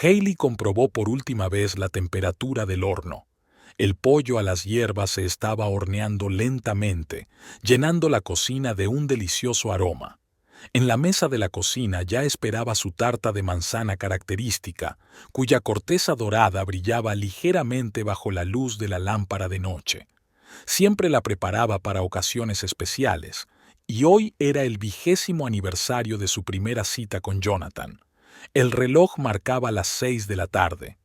Hailey comprobó por última vez la temperatura del horno. El pollo a las hierbas se estaba horneando lentamente, llenando la cocina de un delicioso aroma. En la mesa de la cocina ya esperaba su tarta de manzana característica, cuya corteza dorada brillaba ligeramente bajo la luz de la lámpara de noche. Siempre la preparaba para ocasiones especiales, y hoy era el 20º aniversario de su primera cita con Jonathan. El reloj marcaba las 6 de la tarde.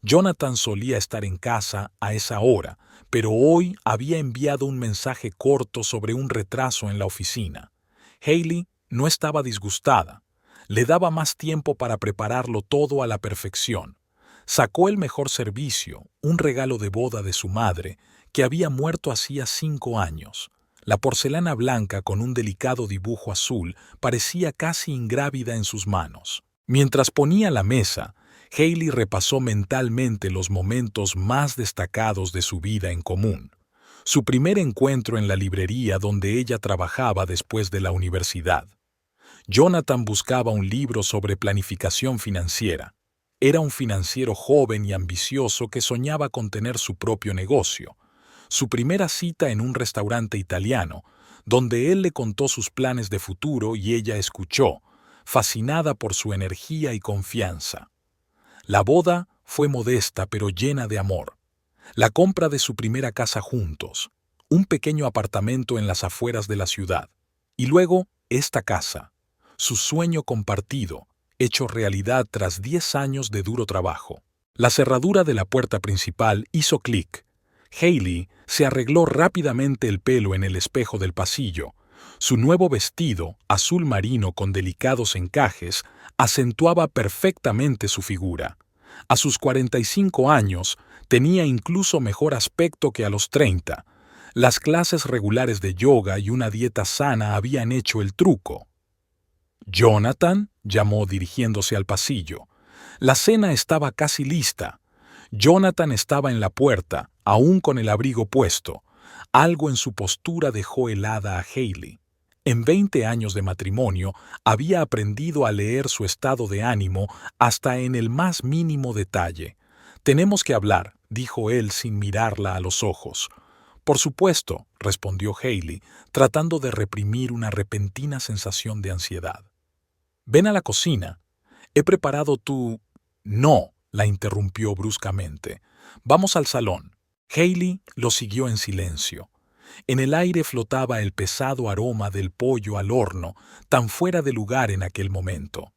Jonathan solía estar en casa a esa hora, pero hoy había enviado un mensaje corto sobre un retraso en la oficina. Hailey no estaba disgustada. Le daba más tiempo para prepararlo todo a la perfección. Sacó el mejor servicio, un regalo de boda de su madre, que había muerto hacía 5 años. La porcelana blanca con un delicado dibujo azul parecía casi ingrávida en sus manos. Mientras ponía la mesa, Hailey repasó mentalmente los momentos más destacados de su vida en común. Su primer encuentro en la librería donde ella trabajaba después de la universidad. Jonathan buscaba un libro sobre planificación financiera. Era un financiero joven y ambicioso que soñaba con tener su propio negocio. Su primera cita en un restaurante italiano, donde él le contó sus planes de futuro y ella escuchó, fascinada por su energía y confianza. La boda fue modesta pero llena de amor. La compra de su primera casa juntos, un pequeño apartamento en las afueras de la ciudad, y luego esta casa, su sueño compartido, hecho realidad tras 10 años de duro trabajo. La cerradura de la puerta principal hizo clic. Hailey se arregló rápidamente el pelo en el espejo del pasillo. Su nuevo vestido, azul marino con delicados encajes, acentuaba perfectamente su figura. A sus 45 años, tenía incluso mejor aspecto que a los 30. Las clases regulares de yoga y una dieta sana habían hecho el truco. «Jonathan», llamó dirigiéndose al pasillo. La cena estaba casi lista. Jonathan estaba en la puerta, aún con el abrigo puesto. Algo en su postura dejó helada a Hailey. En 20 años de matrimonio había aprendido a leer su estado de ánimo hasta en el más mínimo detalle. «Tenemos que hablar», dijo él sin mirarla a los ojos. «Por supuesto», respondió Hailey, tratando de reprimir una repentina sensación de ansiedad. «Ven a la cocina. He preparado tu...» «No», la interrumpió bruscamente. «Vamos al salón». Hailey lo siguió en silencio. En el aire flotaba el pesado aroma del pollo al horno, tan fuera de lugar en aquel momento.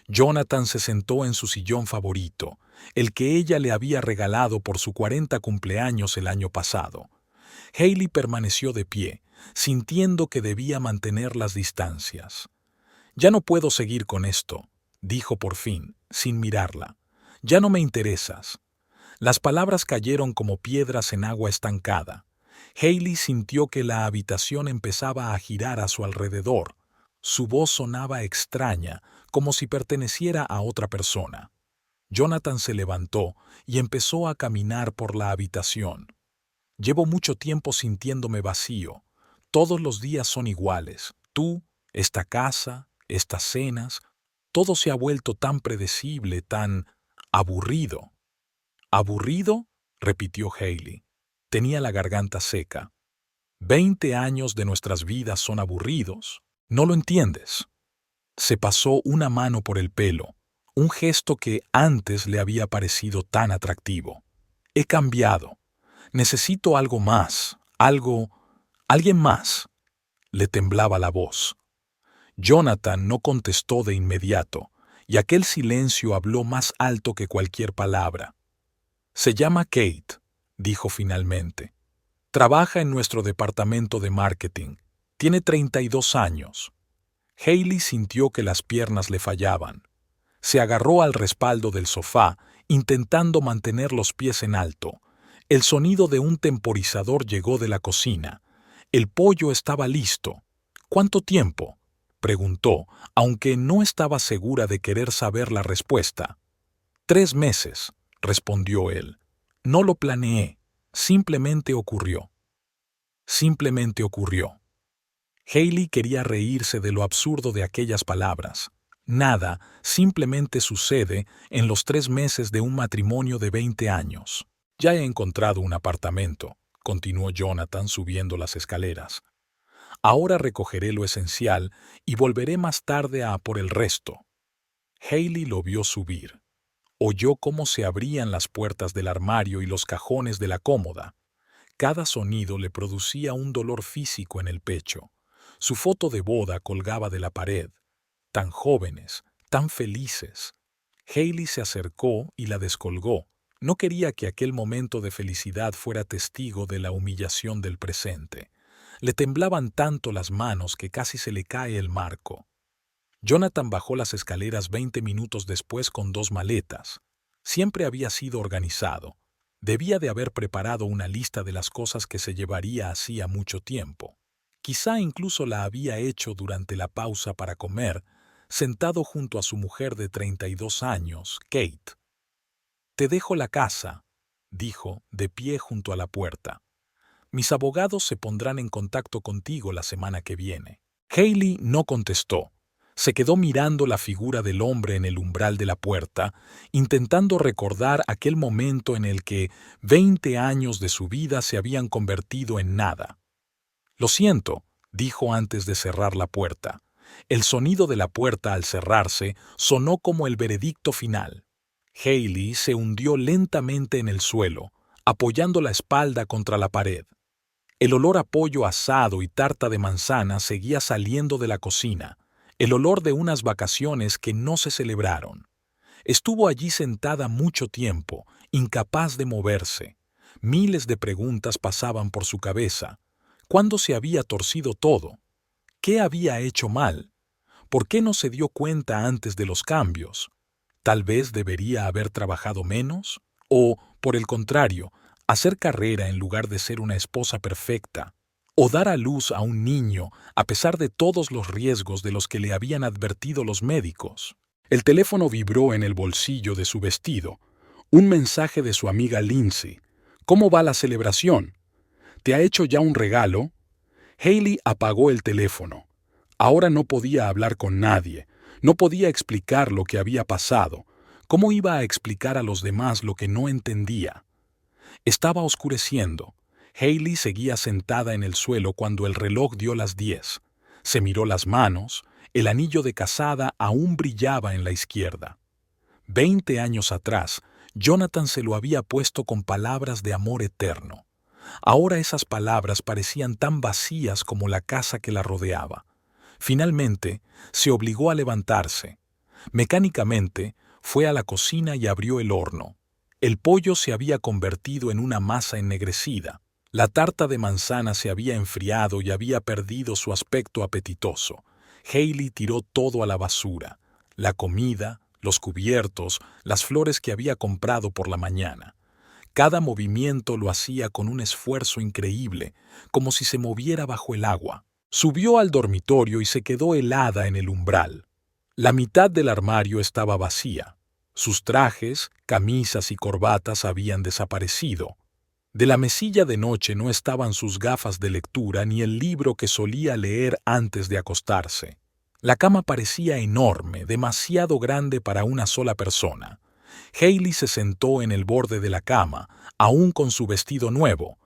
Jonathan se sentó en su sillón favorito, el que ella le había regalado por su 40 cumpleaños el año pasado. Hailey permaneció de pie, sintiendo que debía mantener las distancias. «Ya no puedo seguir con esto», dijo por fin, sin mirarla. «Ya no me interesas». Las palabras cayeron como piedras en agua estancada. Hailey sintió que la habitación empezaba a girar a su alrededor. Su voz sonaba extraña, como si perteneciera a otra persona. Jonathan se levantó y empezó a caminar por la habitación. «Llevo mucho tiempo sintiéndome vacío. Todos los días son iguales. Tú, esta casa, estas cenas, todo se ha vuelto tan predecible, tan aburrido». «¿Aburrido?», repitió Hailey. Tenía la garganta seca. «20 años de nuestras vidas son aburridos. ¿No lo entiendes?». Se pasó una mano por el pelo, un gesto que antes le había parecido tan atractivo. «He cambiado. Necesito algo más, alguien más». Le temblaba la voz. Jonathan no contestó de inmediato, y aquel silencio habló más alto que cualquier palabra. «Se llama Kate», dijo finalmente. «Trabaja en nuestro departamento de marketing. Tiene 32 años». Hailey sintió que las piernas le fallaban. Se agarró al respaldo del sofá, intentando mantener los pies en alto. El sonido de un temporizador llegó de la cocina. El pollo estaba listo. «¿Cuánto tiempo?», preguntó, aunque no estaba segura de querer saber la respuesta. «3 meses», respondió él. «No lo planeé. Simplemente ocurrió». Simplemente ocurrió. Hailey quería reírse de lo absurdo de aquellas palabras. Nada simplemente sucede en los 3 meses de un matrimonio de 20 años. Ya he encontrado un apartamento, continuó Jonathan subiendo las escaleras. Ahora recogeré lo esencial y volveré más tarde a por el resto. Hailey lo vio subir. Oyó cómo se abrían las puertas del armario y los cajones de la cómoda. Cada sonido le producía un dolor físico en el pecho. Su foto de boda colgaba de la pared. Tan jóvenes, tan felices. Hailey se acercó y la descolgó. No quería que aquel momento de felicidad fuera testigo de la humillación del presente. Le temblaban tanto las manos que casi se le cae el marco. Jonathan bajó las escaleras 20 minutos después con 2 maletas. Siempre había sido organizado. Debía de haber preparado una lista de las cosas que se llevaría hacía mucho tiempo. Quizá incluso la había hecho durante la pausa para comer, sentado junto a su mujer de 32 años, Kate. «Te dejo la casa», dijo, de pie junto a la puerta. «Mis abogados se pondrán en contacto contigo la semana que viene». Hailey no contestó. Se quedó mirando la figura del hombre en el umbral de la puerta, intentando recordar aquel momento en el que 20 años de su vida se habían convertido en nada. «Lo siento», dijo antes de cerrar la puerta. El sonido de la puerta al cerrarse sonó como el veredicto final. Hailey se hundió lentamente en el suelo, apoyando la espalda contra la pared. El olor a pollo asado y tarta de manzana seguía saliendo de la cocina, el olor de unas vacaciones que no se celebraron. Estuvo allí sentada mucho tiempo, incapaz de moverse. Miles de preguntas pasaban por su cabeza. ¿Cuándo se había torcido todo? ¿Qué había hecho mal? ¿Por qué no se dio cuenta antes de los cambios? ¿Tal vez debería haber trabajado menos? ¿O, por el contrario, hacer carrera en lugar de ser una esposa perfecta? ¿O dar a luz a un niño a pesar de todos los riesgos de los que le habían advertido los médicos? El teléfono vibró en el bolsillo de su vestido. Un mensaje de su amiga Lindsay. «¿Cómo va la celebración? ¿Te ha hecho ya un regalo?» Hailey apagó el teléfono. Ahora no podía hablar con nadie. No podía explicar lo que había pasado. ¿Cómo iba a explicar a los demás lo que no entendía? Estaba oscureciendo. Hailey seguía sentada en el suelo cuando el reloj dio las 10. Se miró las manos. El anillo de casada aún brillaba en la izquierda. 20 años atrás, Jonathan se lo había puesto con palabras de amor eterno. Ahora esas palabras parecían tan vacías como la casa que la rodeaba. Finalmente, se obligó a levantarse. Mecánicamente, fue a la cocina y abrió el horno. El pollo se había convertido en una masa ennegrecida. La tarta de manzana se había enfriado y había perdido su aspecto apetitoso. Hailey tiró todo a la basura: la comida, los cubiertos, las flores que había comprado por la mañana. Cada movimiento lo hacía con un esfuerzo increíble, como si se moviera bajo el agua. Subió al dormitorio y se quedó helada en el umbral. La mitad del armario estaba vacía. Sus trajes, camisas y corbatas habían desaparecido. De la mesilla de noche no estaban sus gafas de lectura ni el libro que solía leer antes de acostarse. La cama parecía enorme, demasiado grande para una sola persona. Hailey se sentó en el borde de la cama, aún con su vestido nuevo.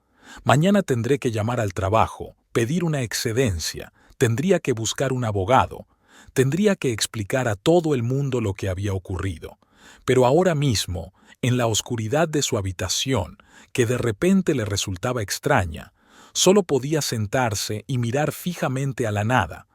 Mañana tendré que llamar al trabajo, pedir una excedencia, tendría que buscar un abogado, tendría que explicar a todo el mundo lo que había ocurrido. Pero ahora mismo, en la oscuridad de su habitación, que de repente le resultaba extraña, solo podía sentarse y mirar fijamente a la nada,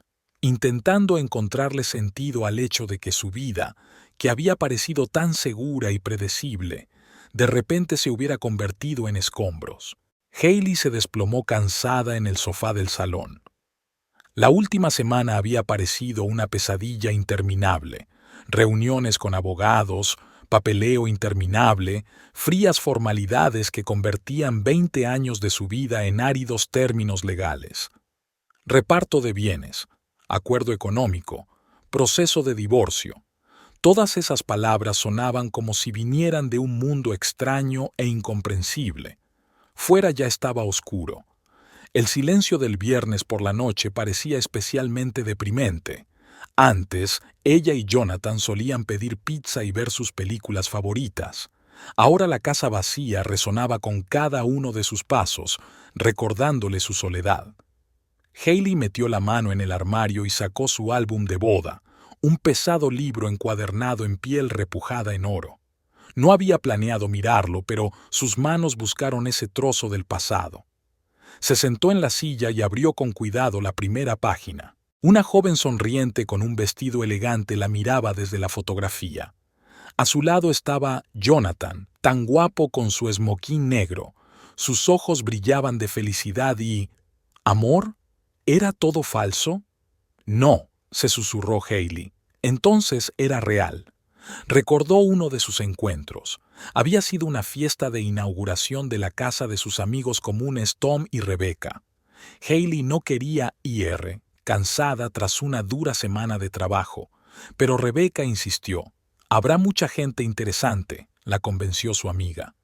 intentando encontrarle sentido al hecho de que su vida, que había parecido tan segura y predecible, de repente se hubiera convertido en escombros. Hailey se desplomó cansada en el sofá del salón. La última semana había parecido una pesadilla interminable: reuniones con abogados, papeleo interminable, frías formalidades que convertían 20 años de su vida en áridos términos legales. Reparto de bienes, acuerdo económico, proceso de divorcio. Todas esas palabras sonaban como si vinieran de un mundo extraño e incomprensible. Fuera ya estaba oscuro. El silencio del viernes por la noche parecía especialmente deprimente. Antes, ella y Jonathan solían pedir pizza y ver sus películas favoritas. Ahora la casa vacía resonaba con cada uno de sus pasos, recordándole su soledad. Hailey metió la mano en el armario y sacó su álbum de boda, un pesado libro encuadernado en piel repujada en oro. No había planeado mirarlo, pero sus manos buscaron ese trozo del pasado. Se sentó en la silla y abrió con cuidado la primera página. Una joven sonriente con un vestido elegante la miraba desde la fotografía. A su lado estaba Jonathan, tan guapo con su esmoquín negro. Sus ojos brillaban de felicidad y... ¿Amor? ¿Era todo falso? No, se susurró Hailey. Entonces era real. Recordó uno de sus encuentros. Había sido una fiesta de inauguración de la casa de sus amigos comunes Tom y Rebecca. Hailey no quería ir, cansada tras una dura semana de trabajo, pero Rebecca insistió. Habrá mucha gente interesante, la convenció su amiga.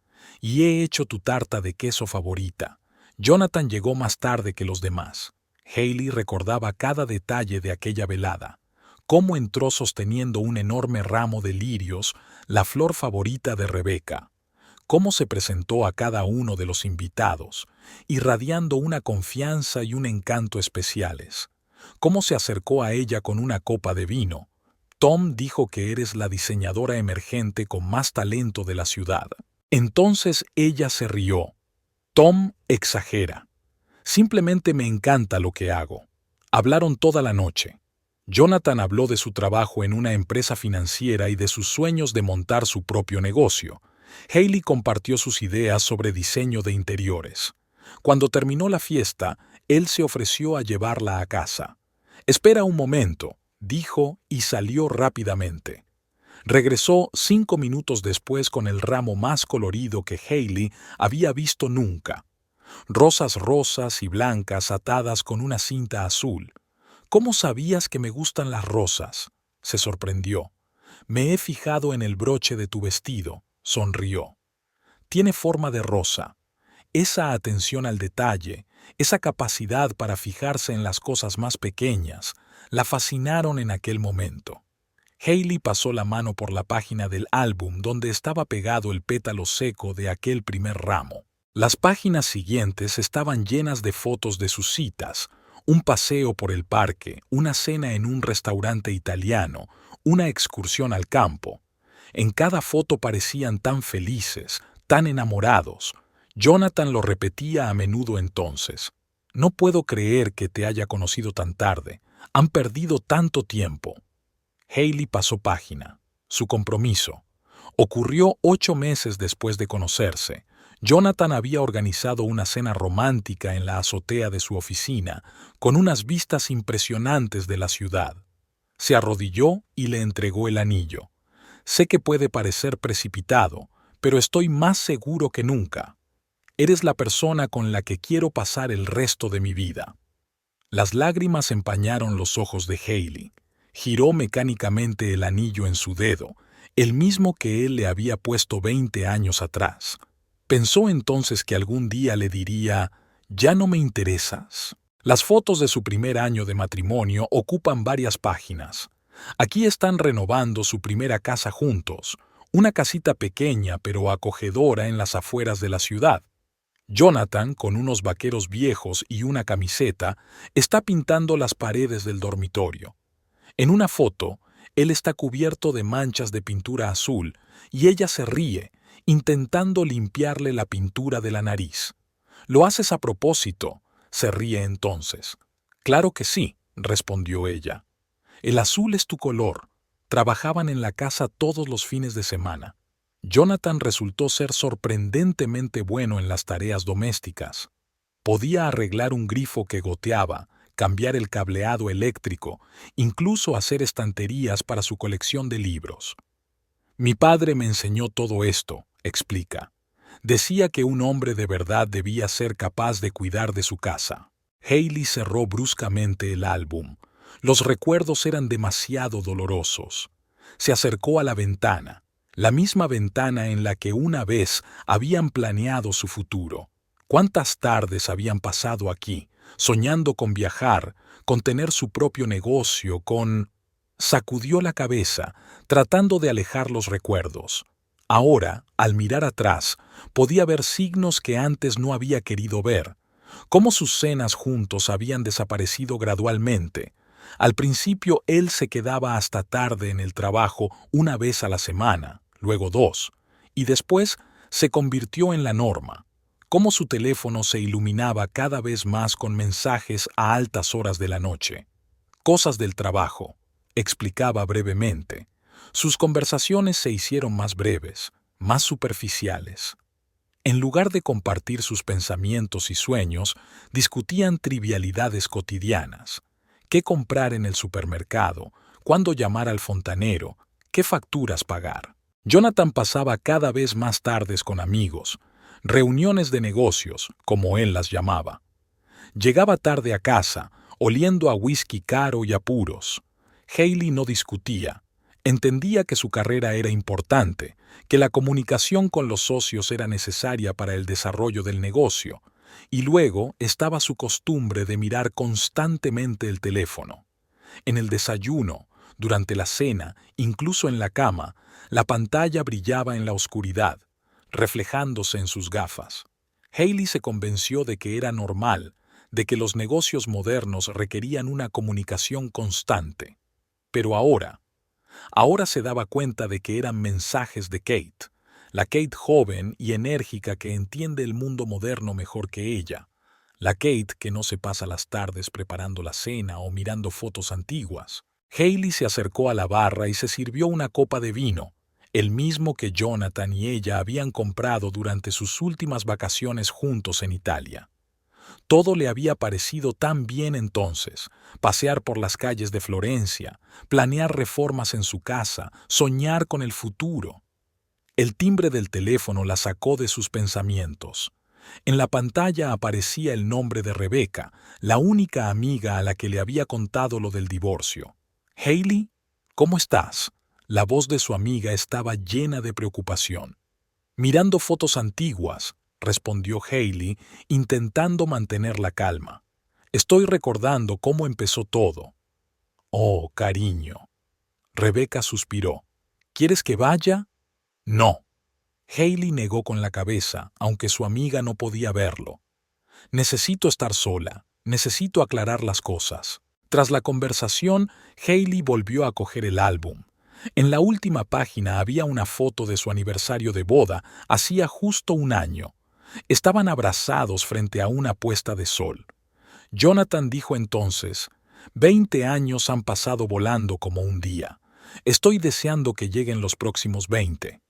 Y he hecho tu tarta de queso favorita. Jonathan llegó más tarde que los demás. Hailey recordaba cada detalle de aquella velada. Cómo entró sosteniendo un enorme ramo de lirios, la flor favorita de Rebecca. Cómo se presentó a cada uno de los invitados, irradiando una confianza y un encanto especiales. Cómo se acercó a ella con una copa de vino. Tom dijo que eres la diseñadora emergente con más talento de la ciudad. Entonces ella se rió. Tom exagera. Simplemente me encanta lo que hago. Hablaron toda la noche. Jonathan habló de su trabajo en una empresa financiera y de sus sueños de montar su propio negocio. Hailey compartió sus ideas sobre diseño de interiores. Cuando terminó la fiesta, él se ofreció a llevarla a casa. «Espera un momento», dijo y salió rápidamente. Regresó 5 minutos después con el ramo más colorido que Hailey había visto nunca. Rosas rosas y blancas atadas con una cinta azul. «¿Cómo sabías que me gustan las rosas?», se sorprendió. «Me he fijado en el broche de tu vestido», sonrió. «Tiene forma de rosa». Esa atención al detalle, esa capacidad para fijarse en las cosas más pequeñas, la fascinaron en aquel momento. Hailey pasó la mano por la página del álbum donde estaba pegado el pétalo seco de aquel primer ramo. Las páginas siguientes estaban llenas de fotos de sus citas, un paseo por el parque, una cena en un restaurante italiano, una excursión al campo. En cada foto parecían tan felices, tan enamorados. Jonathan lo repetía a menudo entonces. «No puedo creer que te haya conocido tan tarde. Han perdido tanto tiempo». Hailey pasó página. Su compromiso. Ocurrió 8 meses después de conocerse. Jonathan había organizado una cena romántica en la azotea de su oficina, con unas vistas impresionantes de la ciudad. Se arrodilló y le entregó el anillo. «Sé que puede parecer precipitado, pero estoy más seguro que nunca. Eres la persona con la que quiero pasar el resto de mi vida». Las lágrimas empañaron los ojos de Hailey. Giró mecánicamente el anillo en su dedo, el mismo que él le había puesto 20 años atrás. Pensó entonces que algún día le diría, «Ya no me interesas». Las fotos de su primer año de matrimonio ocupan varias páginas. Aquí están renovando su primera casa juntos, una casita pequeña pero acogedora en las afueras de la ciudad. Jonathan, con unos vaqueros viejos y una camiseta, está pintando las paredes del dormitorio. En una foto, él está cubierto de manchas de pintura azul y ella se ríe, intentando limpiarle la pintura de la nariz. «¿Lo haces a propósito?», se ríe entonces. «Claro que sí», respondió ella. «El azul es tu color». Trabajaban en la casa todos los fines de semana. Jonathan resultó ser sorprendentemente bueno en las tareas domésticas. Podía arreglar un grifo que goteaba, cambiar el cableado eléctrico, incluso hacer estanterías para su colección de libros. «Mi padre me enseñó todo esto», explica. «Decía que un hombre de verdad debía ser capaz de cuidar de su casa». Hailey cerró bruscamente el álbum. Los recuerdos eran demasiado dolorosos. Se acercó a la ventana, la misma ventana en la que una vez habían planeado su futuro. ¿Cuántas tardes habían pasado aquí, soñando con viajar, con tener su propio negocio, con... Sacudió la cabeza, tratando de alejar los recuerdos. Ahora, al mirar atrás, podía ver signos que antes no había querido ver, cómo sus cenas juntos habían desaparecido gradualmente. Al principio él se quedaba hasta tarde en el trabajo una vez a la semana, luego dos, y después se convirtió en la norma. Cómo su teléfono se iluminaba cada vez más con mensajes a altas horas de la noche. Cosas del trabajo, explicaba brevemente. Sus conversaciones se hicieron más breves, más superficiales. En lugar de compartir sus pensamientos y sueños, discutían trivialidades cotidianas. ¿Qué comprar en el supermercado? ¿Cuándo llamar al fontanero? ¿Qué facturas pagar? Jonathan pasaba cada vez más tardes con amigos, reuniones de negocios, como él las llamaba. Llegaba tarde a casa, oliendo a whisky caro y a puros. Hailey no discutía. Entendía que su carrera era importante, que la comunicación con los socios era necesaria para el desarrollo del negocio, y luego estaba su costumbre de mirar constantemente el teléfono. En el desayuno, durante la cena, incluso en la cama, la pantalla brillaba en la oscuridad, reflejándose en sus gafas. Hailey se convenció de que era normal, de que los negocios modernos requerían una comunicación constante. Pero ahora se daba cuenta de que eran mensajes de Kate, la Kate joven y enérgica que entiende el mundo moderno mejor que ella, la Kate que no se pasa las tardes preparando la cena o mirando fotos antiguas. Hailey se acercó a la barra y se sirvió una copa de vino, el mismo que Jonathan y ella habían comprado durante sus últimas vacaciones juntos en Italia. Todo le había parecido tan bien entonces, pasear por las calles de Florencia, planear reformas en su casa, soñar con el futuro. El timbre del teléfono la sacó de sus pensamientos. En la pantalla aparecía el nombre de Rebecca, la única amiga a la que le había contado lo del divorcio. «Hailey, ¿cómo estás?». La voz de su amiga estaba llena de preocupación. «Mirando fotos antiguas», respondió Hailey, intentando mantener la calma. «Estoy recordando cómo empezó todo». «Oh, cariño». Rebecca suspiró. «¿Quieres que vaya?». «No». Hailey negó con la cabeza, aunque su amiga no podía verlo. «Necesito estar sola. Necesito aclarar las cosas». Tras la conversación, Hailey volvió a coger el álbum. En la última página había una foto de su aniversario de boda, hacía justo un año. Estaban abrazados frente a una puesta de sol. Jonathan dijo entonces: «20 años han pasado volando como un día. Estoy deseando que lleguen los próximos 20».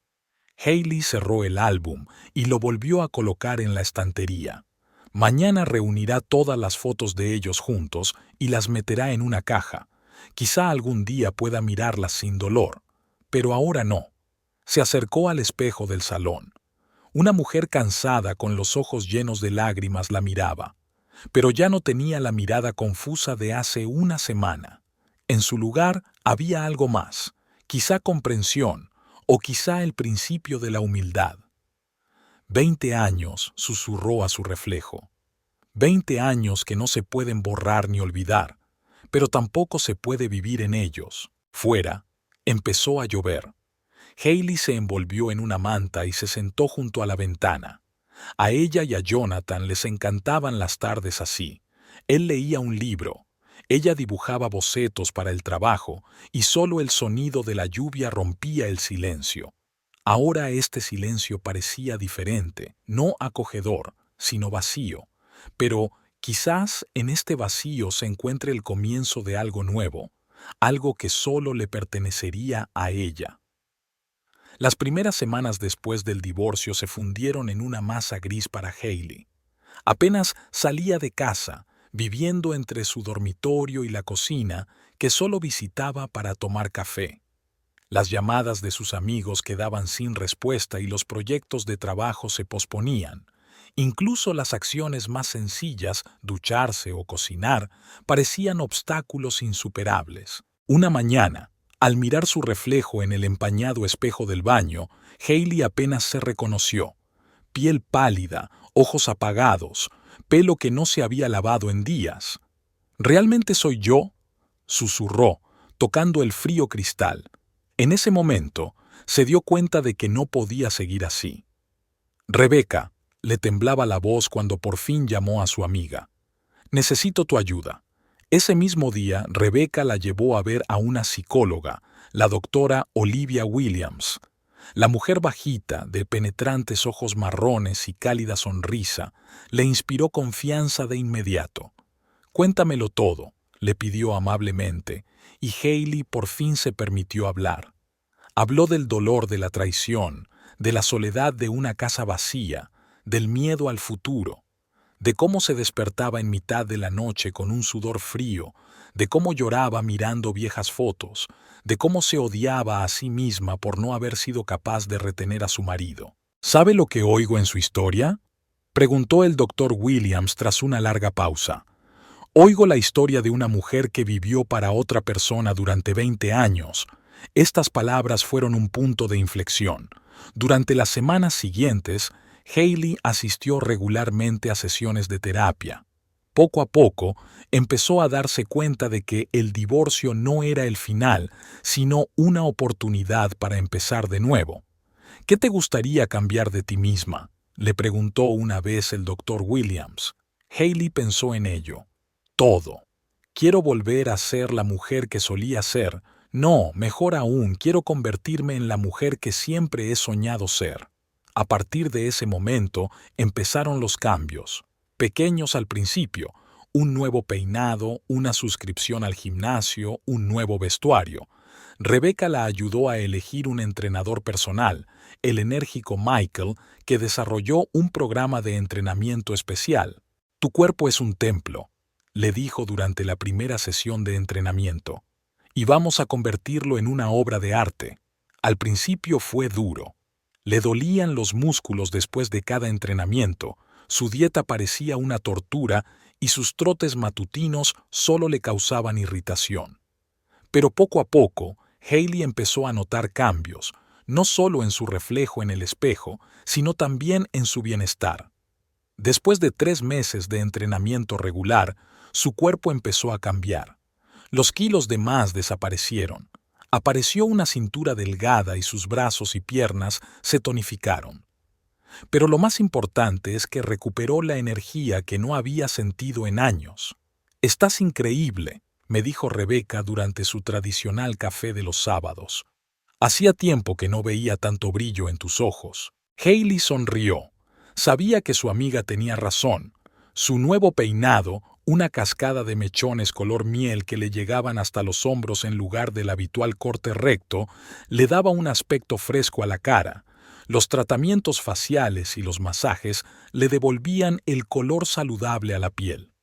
Hailey cerró el álbum y lo volvió a colocar en la estantería. Mañana reunirá todas las fotos de ellos juntos y las meterá en una caja. Quizá algún día pueda mirarlas sin dolor, pero ahora no. Se acercó al espejo del salón. Una mujer cansada con los ojos llenos de lágrimas la miraba, pero ya no tenía la mirada confusa de hace una semana. En su lugar había algo más, quizá comprensión, o quizá el principio de la humildad. 20 años, susurró a su reflejo. 20 años que no se pueden borrar ni olvidar, pero tampoco se puede vivir en ellos. Fuera, empezó a llover. Hailey se envolvió en una manta y se sentó junto a la ventana. A ella y a Jonathan les encantaban las tardes así. Él leía un libro, ella dibujaba bocetos para el trabajo y solo el sonido de la lluvia rompía el silencio. Ahora este silencio parecía diferente, no acogedor, sino vacío. Pero quizás en este vacío se encuentre el comienzo de algo nuevo, algo que solo le pertenecería a ella. Las primeras semanas después del divorcio se fundieron en una masa gris para Hailey. Apenas salía de casa, viviendo entre su dormitorio y la cocina, que solo visitaba para tomar café. Las llamadas de sus amigos quedaban sin respuesta y los proyectos de trabajo se posponían. Incluso las acciones más sencillas, ducharse o cocinar, parecían obstáculos insuperables. Una mañana, al mirar su reflejo en el empañado espejo del baño, Hailey apenas se reconoció. Piel pálida, ojos apagados, pelo que no se había lavado en días. «¿Realmente soy yo?», susurró, tocando el frío cristal. En ese momento, se dio cuenta de que no podía seguir así. Rebecca, le temblaba la voz cuando por fin llamó a su amiga. Necesito tu ayuda. Ese mismo día, Rebecca la llevó a ver a una psicóloga, la doctora Olivia Williams. La mujer bajita, de penetrantes ojos marrones y cálida sonrisa, le inspiró confianza de inmediato. «Cuéntamelo todo», le pidió amablemente, y Hailey por fin se permitió hablar. Habló del dolor de la traición, de la soledad de una casa vacía, del miedo al futuro, de cómo se despertaba en mitad de la noche con un sudor frío, de cómo lloraba mirando viejas fotos, de cómo se odiaba a sí misma por no haber sido capaz de retener a su marido. «¿Sabe lo que oigo en su historia?», preguntó el doctor Williams tras una larga pausa. «Oigo la historia de una mujer que vivió para otra persona durante 20 años. Estas palabras fueron un punto de inflexión. Durante las semanas siguientes, Hailey asistió regularmente a sesiones de terapia. Poco a poco, empezó a darse cuenta de que el divorcio no era el final, sino una oportunidad para empezar de nuevo. «¿Qué te gustaría cambiar de ti misma?», le preguntó una vez el doctor Williams. Hailey pensó en ello. «Todo. Quiero volver a ser la mujer que solía ser. No, mejor aún, quiero convertirme en la mujer que siempre he soñado ser». A partir de ese momento empezaron los cambios. Pequeños al principio, un nuevo peinado, una suscripción al gimnasio, un nuevo vestuario. Rebecca la ayudó a elegir un entrenador personal, el enérgico Michael, que desarrolló un programa de entrenamiento especial. «Tu cuerpo es un templo», le dijo durante la primera sesión de entrenamiento, «y vamos a convertirlo en una obra de arte». Al principio fue duro. Le dolían los músculos después de cada entrenamiento, su dieta parecía una tortura y sus trotes matutinos solo le causaban irritación. Pero poco a poco, Hailey empezó a notar cambios, no solo en su reflejo en el espejo, sino también en su bienestar. Después de 3 meses de entrenamiento regular, su cuerpo empezó a cambiar. Los kilos de más desaparecieron. Apareció una cintura delgada y sus brazos y piernas se tonificaron. Pero lo más importante es que recuperó la energía que no había sentido en años. «Estás increíble», me dijo Rebecca durante su tradicional café de los sábados. «Hacía tiempo que no veía tanto brillo en tus ojos». Hailey sonrió. Sabía que su amiga tenía razón. Su nuevo peinado, una cascada de mechones color miel que le llegaban hasta los hombros en lugar del habitual corte recto, le daba un aspecto fresco a la cara. Los tratamientos faciales y los masajes le devolvían el color saludable a la piel.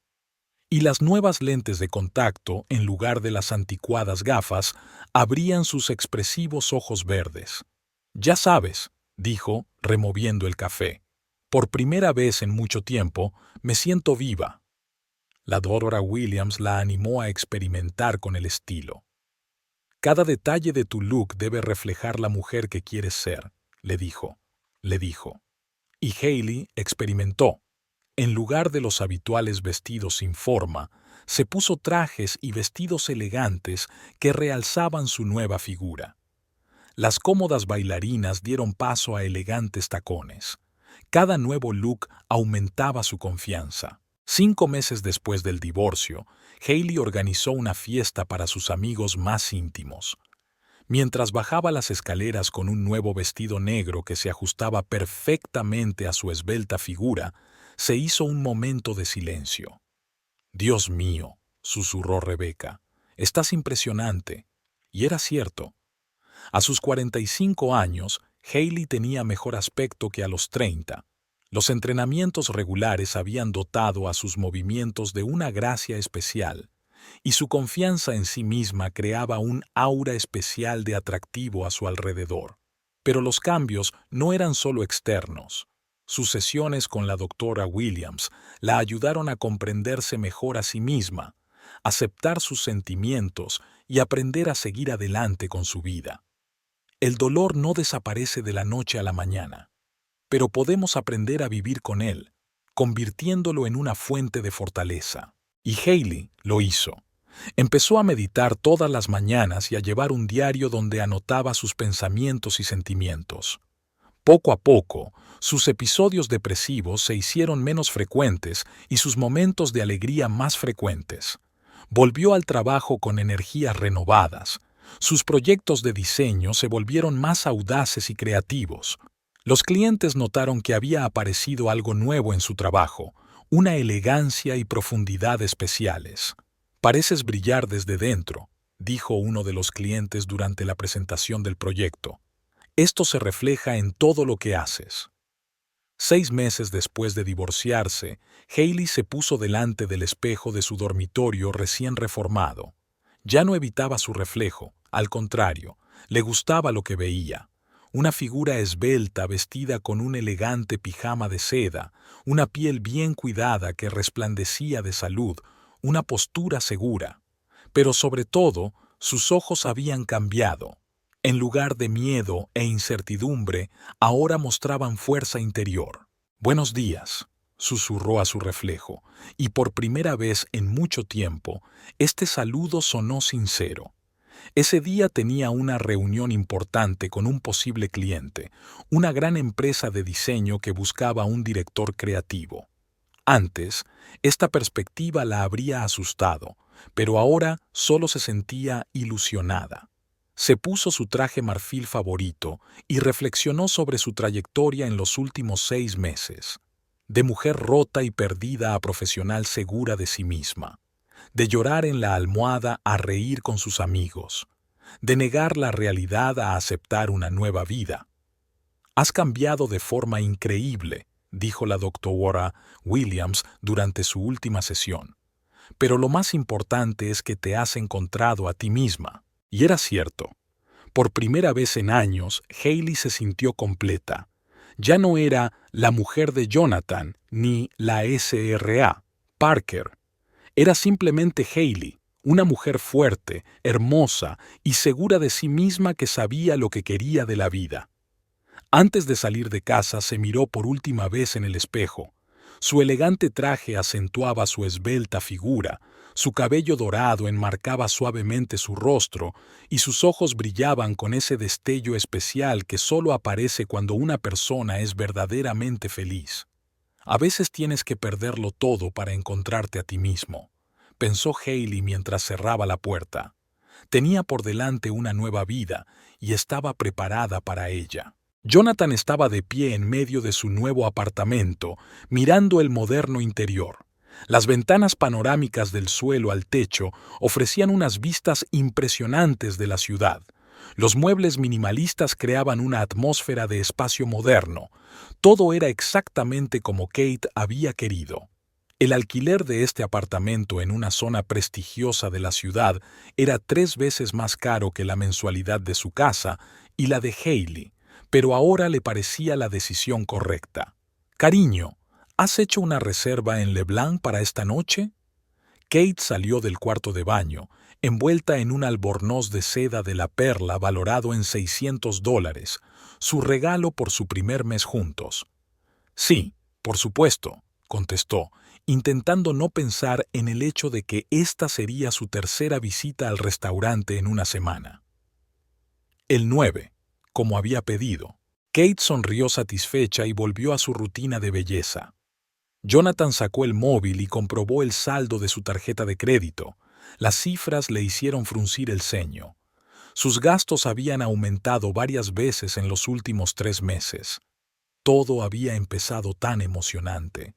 Y las nuevas lentes de contacto, en lugar de las anticuadas gafas, abrían sus expresivos ojos verdes. «Ya sabes», dijo, removiendo el café, «por primera vez en mucho tiempo, me siento viva». La doctora Williams la animó a experimentar con el estilo. «Cada detalle de tu look debe reflejar la mujer que quieres ser», le dijo. Y Hailey experimentó. En lugar de los habituales vestidos sin forma, se puso trajes y vestidos elegantes que realzaban su nueva figura. Las cómodas bailarinas dieron paso a elegantes tacones. Cada nuevo look aumentaba su confianza. 5 meses después del divorcio, Hailey organizó una fiesta para sus amigos más íntimos. Mientras bajaba las escaleras con un nuevo vestido negro que se ajustaba perfectamente a su esbelta figura, se hizo un momento de silencio. «Dios mío», susurró Rebecca, «estás impresionante». Y era cierto. A sus 45 años, Hailey tenía mejor aspecto que a los 30. Los entrenamientos regulares habían dotado a sus movimientos de una gracia especial, y su confianza en sí misma creaba un aura especial de atractivo a su alrededor. Pero los cambios no eran solo externos. Sus sesiones con la doctora Williams la ayudaron a comprenderse mejor a sí misma, aceptar sus sentimientos y aprender a seguir adelante con su vida. El dolor no desaparece de la noche a la mañana, pero podemos aprender a vivir con él, convirtiéndolo en una fuente de fortaleza. Y Hailey lo hizo. Empezó a meditar todas las mañanas y a llevar un diario donde anotaba sus pensamientos y sentimientos. Poco a poco, sus episodios depresivos se hicieron menos frecuentes y sus momentos de alegría más frecuentes. Volvió al trabajo con energías renovadas. Sus proyectos de diseño se volvieron más audaces y creativos. Los clientes notaron que había aparecido algo nuevo en su trabajo, una elegancia y profundidad especiales. «Pareces brillar desde dentro», dijo uno de los clientes durante la presentación del proyecto. «Esto se refleja en todo lo que haces». 6 meses después de divorciarse, Hailey se puso delante del espejo de su dormitorio recién reformado. Ya no evitaba su reflejo, al contrario, le gustaba lo que veía. Una figura esbelta vestida con un elegante pijama de seda, una piel bien cuidada que resplandecía de salud, una postura segura. Pero sobre todo, sus ojos habían cambiado. En lugar de miedo e incertidumbre, ahora mostraban fuerza interior. «Buenos días», susurró a su reflejo, y por primera vez en mucho tiempo, este saludo sonó sincero. Ese día tenía una reunión importante con un posible cliente, una gran empresa de diseño que buscaba un director creativo. Antes, esta perspectiva la habría asustado, pero ahora solo se sentía ilusionada. Se puso su traje marfil favorito y reflexionó sobre su trayectoria en los últimos 6 meses. De mujer rota y perdida a profesional segura de sí misma. De llorar en la almohada a reír con sus amigos. De negar la realidad a aceptar una nueva vida. «Has cambiado de forma increíble», dijo la doctora Williams durante su última sesión. «Pero lo más importante es que te has encontrado a ti misma». Y era cierto. Por primera vez en años, Hailey se sintió completa. Ya no era la mujer de Jonathan ni la Sra. Parker. Era simplemente Hailey, una mujer fuerte, hermosa y segura de sí misma que sabía lo que quería de la vida. Antes de salir de casa se miró por última vez en el espejo. Su elegante traje acentuaba su esbelta figura, su cabello dorado enmarcaba suavemente su rostro y sus ojos brillaban con ese destello especial que solo aparece cuando una persona es verdaderamente feliz. «A veces tienes que perderlo todo para encontrarte a ti mismo», pensó Hailey mientras cerraba la puerta. Tenía por delante una nueva vida y estaba preparada para ella. Jonathan estaba de pie en medio de su nuevo apartamento, mirando el moderno interior. Las ventanas panorámicas del suelo al techo ofrecían unas vistas impresionantes de la ciudad. Los muebles minimalistas creaban una atmósfera de espacio moderno. Todo era exactamente como Kate había querido. El alquiler de este apartamento en una zona prestigiosa de la ciudad era 3 veces más caro que la mensualidad de su casa y la de Hailey, pero ahora le parecía la decisión correcta. «Cariño, ¿has hecho una reserva en LeBlanc para esta noche?» Kate salió del cuarto de baño, envuelta en un albornoz de seda de la perla valorado en $600, su regalo por su primer mes juntos. «Sí, por supuesto», contestó, intentando no pensar en el hecho de que esta sería su tercera visita al restaurante en una semana. El 9, como había pedido. Kate sonrió satisfecha y volvió a su rutina de belleza. Jonathan sacó el móvil y comprobó el saldo de su tarjeta de crédito. Las cifras le hicieron fruncir el ceño. Sus gastos habían aumentado varias veces en los últimos 3 meses. Todo había empezado tan emocionante.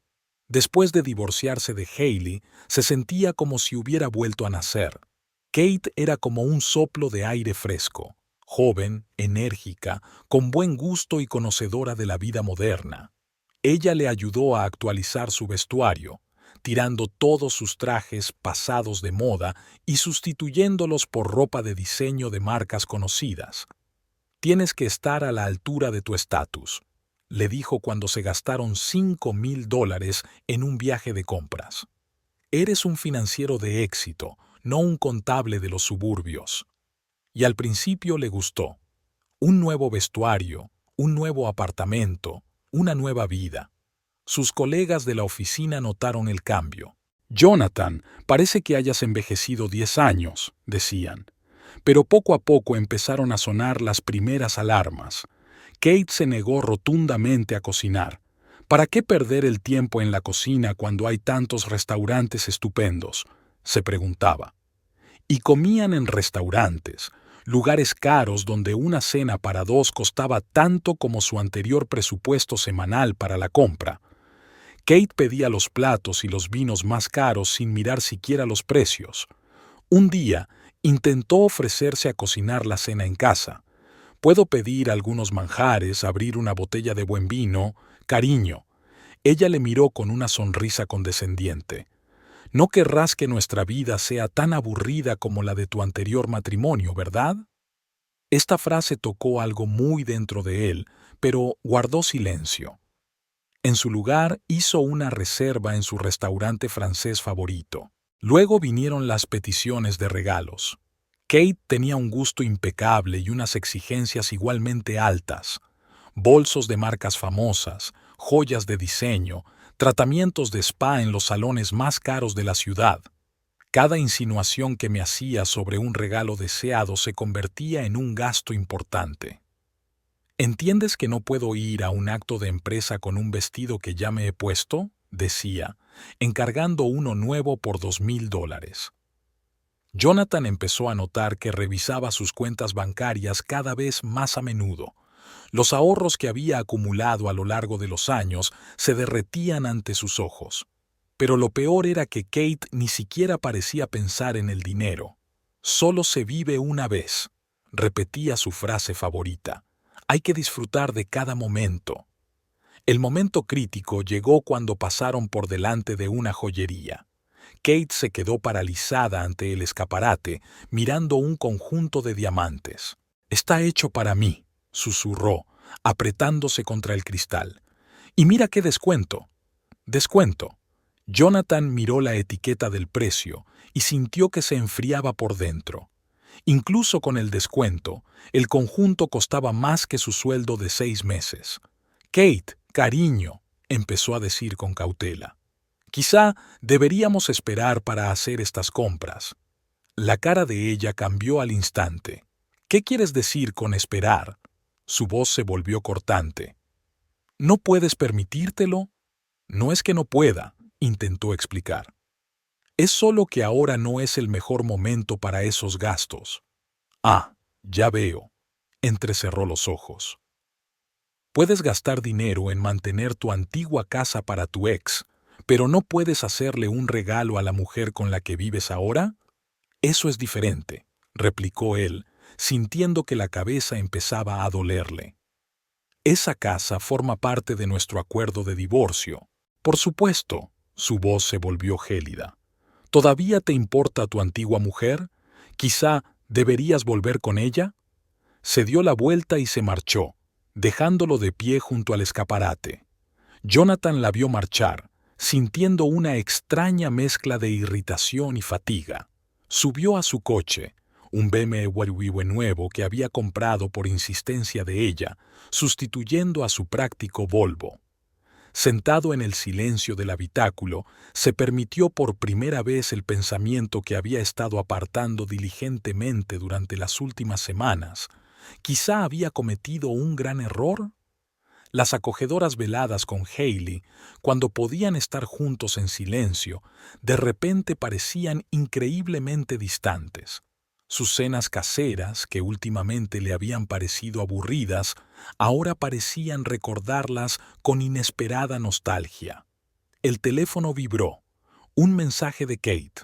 Después de divorciarse de Hailey, se sentía como si hubiera vuelto a nacer. Kate era como un soplo de aire fresco, joven, enérgica, con buen gusto y conocedora de la vida moderna. Ella le ayudó a actualizar su vestuario, tirando todos sus trajes pasados de moda y sustituyéndolos por ropa de diseño de marcas conocidas. «Tienes que estar a la altura de tu estatus», le dijo cuando se gastaron $5,000 en un viaje de compras. «Eres un financiero de éxito, no un contable de los suburbios». Y al principio le gustó. Un nuevo vestuario, un nuevo apartamento, una nueva vida. Sus colegas de la oficina notaron el cambio. Jonathan, parece que hayas envejecido 10 años, decían. Pero poco a poco empezaron a sonar las primeras alarmas. Kate se negó rotundamente a cocinar. ¿Para qué perder el tiempo en la cocina cuando hay tantos restaurantes estupendos?, se preguntaba. Y comían en restaurantes, lugares caros donde una cena para dos costaba tanto como su anterior presupuesto semanal para la compra. Kate pedía los platos y los vinos más caros sin mirar siquiera los precios. Un día, intentó ofrecerse a cocinar la cena en casa. «Puedo pedir algunos manjares, abrir una botella de buen vino, cariño». Ella le miró con una sonrisa condescendiente. «No querrás que nuestra vida sea tan aburrida como la de tu anterior matrimonio, ¿verdad?». Esta frase tocó algo muy dentro de él, pero guardó silencio. En su lugar, hizo una reserva en su restaurante francés favorito. Luego vinieron las peticiones de regalos. Kate tenía un gusto impecable y unas exigencias igualmente altas. Bolsos de marcas famosas, joyas de diseño, tratamientos de spa en los salones más caros de la ciudad. Cada insinuación que me hacía sobre un regalo deseado se convertía en un gasto importante. «¿Entiendes que no puedo ir a un acto de empresa con un vestido que ya me he puesto?», decía, encargando uno nuevo por $2,000. Jonathan empezó a notar que revisaba sus cuentas bancarias cada vez más a menudo. Los ahorros que había acumulado a lo largo de los años se derretían ante sus ojos. Pero lo peor era que Kate ni siquiera parecía pensar en el dinero. «Solo se vive una vez», repetía su frase favorita. «Hay que disfrutar de cada momento». El momento crítico llegó cuando pasaron por delante de una joyería. Kate se quedó paralizada ante el escaparate, mirando un conjunto de diamantes. «Está hecho para mí», susurró, apretándose contra el cristal. «Y mira qué descuento». «Descuento». Jonathan miró la etiqueta del precio y sintió que se enfriaba por dentro. Incluso con el descuento, el conjunto costaba más que su sueldo de 6 meses. «Kate, cariño», empezó a decir con cautela. «Quizá deberíamos esperar para hacer estas compras». La cara de ella cambió al instante. «¿Qué quieres decir con esperar?». Su voz se volvió cortante. «¿No puedes permitírtelo?». «No es que no pueda», intentó explicar. «Es solo que ahora no es el mejor momento para esos gastos». «Ah, ya veo», entrecerró los ojos. «Puedes gastar dinero en mantener tu antigua casa para tu ex, pero ¿no puedes hacerle un regalo a la mujer con la que vives ahora?». «Eso es diferente», replicó él, sintiendo que la cabeza empezaba a dolerle. «Esa casa forma parte de nuestro acuerdo de divorcio». «Por supuesto», su voz se volvió gélida. «¿Todavía te importa tu antigua mujer? Quizá deberías volver con ella». Se dio la vuelta y se marchó, dejándolo de pie junto al escaparate. Jonathan la vio marchar, sintiendo una extraña mezcla de irritación y fatiga. Subió a su coche, un BMW nuevo que había comprado por insistencia de ella, sustituyendo a su práctico Volvo. Sentado en el silencio del habitáculo, se permitió por primera vez el pensamiento que había estado apartando diligentemente durante las últimas semanas. ¿Quizá había cometido un gran error? Las acogedoras veladas con Hailey, cuando podían estar juntos en silencio, de repente parecían increíblemente distantes. Sus cenas caseras, que últimamente le habían parecido aburridas, ahora parecían recordarlas con inesperada nostalgia. El teléfono vibró. Un mensaje de Kate.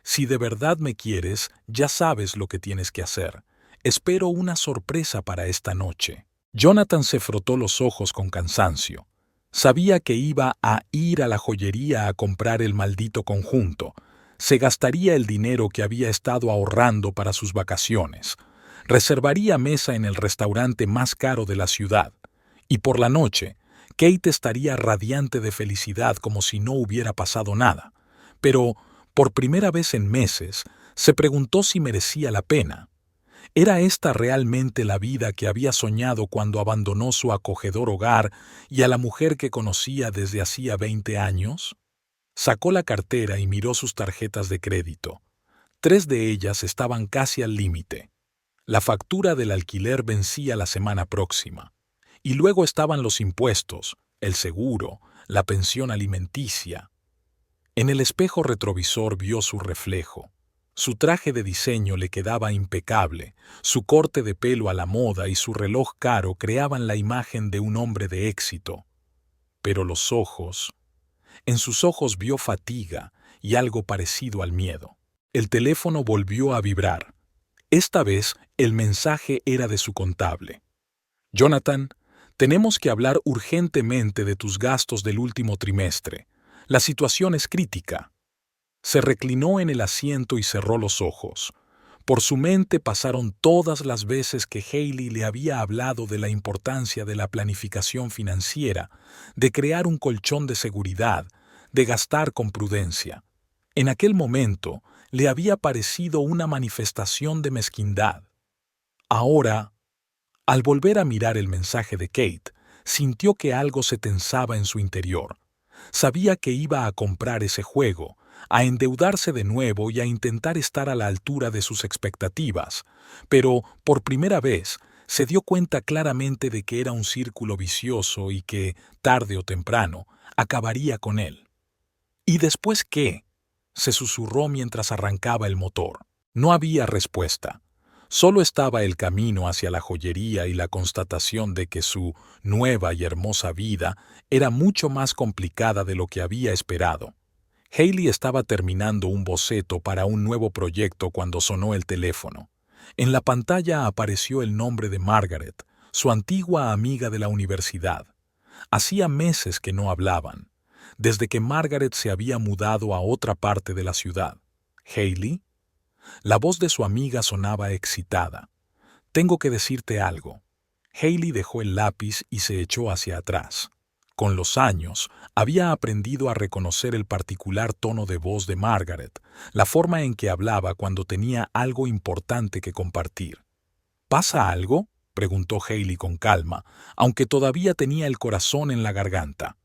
«Si de verdad me quieres, ya sabes lo que tienes que hacer. Espero una sorpresa para esta noche». Jonathan se frotó los ojos con cansancio. Sabía que iba a ir a la joyería a comprar el maldito conjunto. Se gastaría el dinero que había estado ahorrando para sus vacaciones. Reservaría mesa en el restaurante más caro de la ciudad. Y por la noche, Kate estaría radiante de felicidad como si no hubiera pasado nada. Pero, por primera vez en meses, se preguntó si merecía la pena. ¿Era esta realmente la vida que había soñado cuando abandonó su acogedor hogar y a la mujer que conocía desde hacía 20 años? Sacó la cartera y miró sus tarjetas de crédito. 3 de ellas estaban casi al límite. La factura del alquiler vencía la semana próxima. Y luego estaban los impuestos, el seguro, la pensión alimenticia. En el espejo retrovisor vio su reflejo. Su traje de diseño le quedaba impecable, su corte de pelo a la moda y su reloj caro creaban la imagen de un hombre de éxito. Pero los ojos... En sus ojos vio fatiga y algo parecido al miedo. El teléfono volvió a vibrar. Esta vez el mensaje era de su contable. Jonathan, tenemos que hablar urgentemente de tus gastos del último trimestre. La situación es crítica. Se reclinó en el asiento y cerró los ojos. Por su mente pasaron todas las veces que Hailey le había hablado de la importancia de la planificación financiera, de crear un colchón de seguridad, de gastar con prudencia. En aquel momento le había parecido una manifestación de mezquindad. Ahora, al volver a mirar el mensaje de Kate, sintió que algo se tensaba en su interior. Sabía que iba a comprar ese juego, a endeudarse de nuevo y a intentar estar a la altura de sus expectativas, pero por primera vez se dio cuenta claramente de que era un círculo vicioso y que, tarde o temprano, acabaría con él. ¿Y después qué? Se susurró mientras arrancaba el motor. No había respuesta. Solo estaba el camino hacia la joyería y la constatación de que su nueva y hermosa vida era mucho más complicada de lo que había esperado. Hailey estaba terminando un boceto para un nuevo proyecto cuando sonó el teléfono. En la pantalla apareció el nombre de Margaret, su antigua amiga de la universidad. Hacía meses que no hablaban, desde que Margaret se había mudado a otra parte de la ciudad. ¿Hailey? La voz de su amiga sonaba excitada. «Tengo que decirte algo». Hailey dejó el lápiz y se echó hacia atrás. Con los años, había aprendido a reconocer el particular tono de voz de Margaret, la forma en que hablaba cuando tenía algo importante que compartir. «¿Pasa algo?», preguntó Hailey con calma, aunque todavía tenía el corazón en la garganta.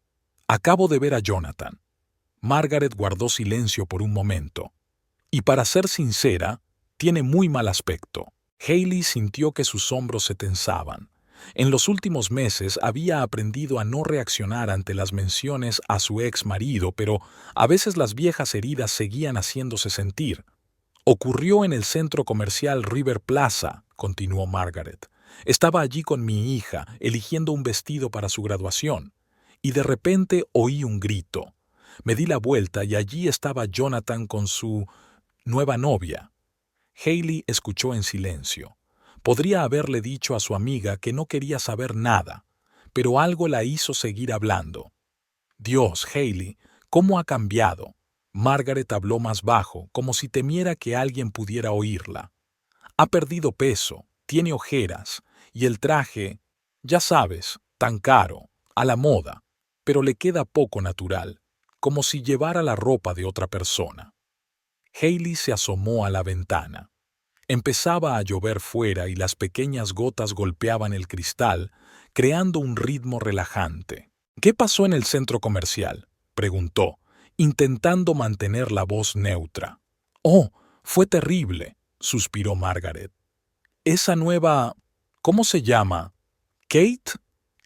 «Acabo de ver a Jonathan». Margaret guardó silencio por un momento. «Y para ser sincera, tiene muy mal aspecto». Hailey sintió que sus hombros se tensaban. En los últimos meses había aprendido a no reaccionar ante las menciones a su ex marido, pero a veces las viejas heridas seguían haciéndose sentir. «Ocurrió en el centro comercial River Plaza», continuó Margaret. «Estaba allí con mi hija, eligiendo un vestido para su graduación, y de repente oí un grito. Me di la vuelta y allí estaba Jonathan con su nueva novia». Hailey escuchó en silencio. Podría haberle dicho a su amiga que no quería saber nada, pero algo la hizo seguir hablando. «Dios, Hailey, ¿cómo ha cambiado?». Margaret habló más bajo, como si temiera que alguien pudiera oírla. «Ha perdido peso, tiene ojeras, y el traje, ya sabes, tan caro, a la moda, pero le queda poco natural, como si llevara la ropa de otra persona». Hailey se asomó a la ventana. Empezaba a llover fuera y las pequeñas gotas golpeaban el cristal, creando un ritmo relajante. «¿Qué pasó en el centro comercial?», preguntó, intentando mantener la voz neutra. «Oh, fue terrible», suspiró Margaret. «Esa nueva... ¿cómo se llama? ¿Kate?».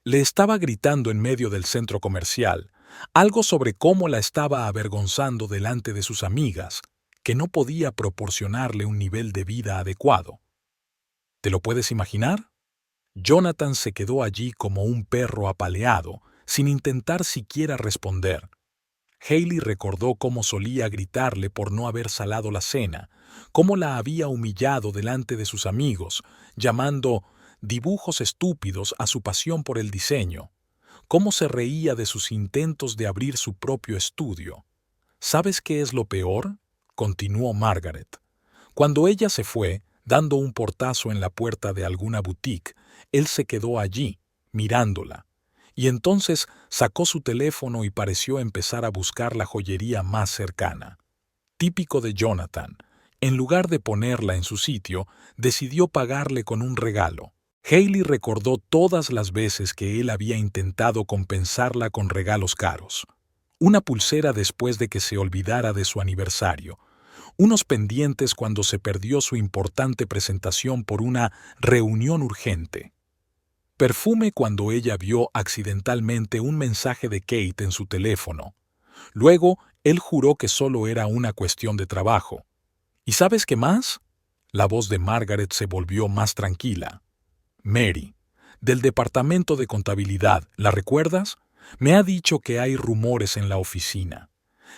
Le estaba gritando en medio del centro comercial, algo sobre cómo la estaba avergonzando delante de sus amigas, que no podía proporcionarle un nivel de vida adecuado. ¿Te lo puedes imaginar? Jonathan se quedó allí como un perro apaleado, sin intentar siquiera responder. Hailey recordó cómo solía gritarle por no haber salado la cena, cómo la había humillado delante de sus amigos, llamando dibujos estúpidos a su pasión por el diseño, cómo se reía de sus intentos de abrir su propio estudio. ¿Sabes qué es lo peor?, continuó Margaret. Cuando ella se fue, dando un portazo en la puerta de alguna boutique, él se quedó allí, mirándola, y entonces sacó su teléfono y pareció empezar a buscar la joyería más cercana. Típico de Jonathan, en lugar de ponerla en su sitio, decidió pagarle con un regalo. Hailey recordó todas las veces que él había intentado compensarla con regalos caros. una pulsera después de que se olvidara de su aniversario, unos pendientes cuando se perdió su importante presentación por una reunión urgente, perfume cuando ella vio accidentalmente un mensaje de Kate en su teléfono. Luego, él juró que solo era una cuestión de trabajo. ¿Y sabes qué más? La voz de Margaret se volvió más tranquila. Mary, del departamento de contabilidad, ¿la recuerdas? Me ha dicho que hay rumores en la oficina.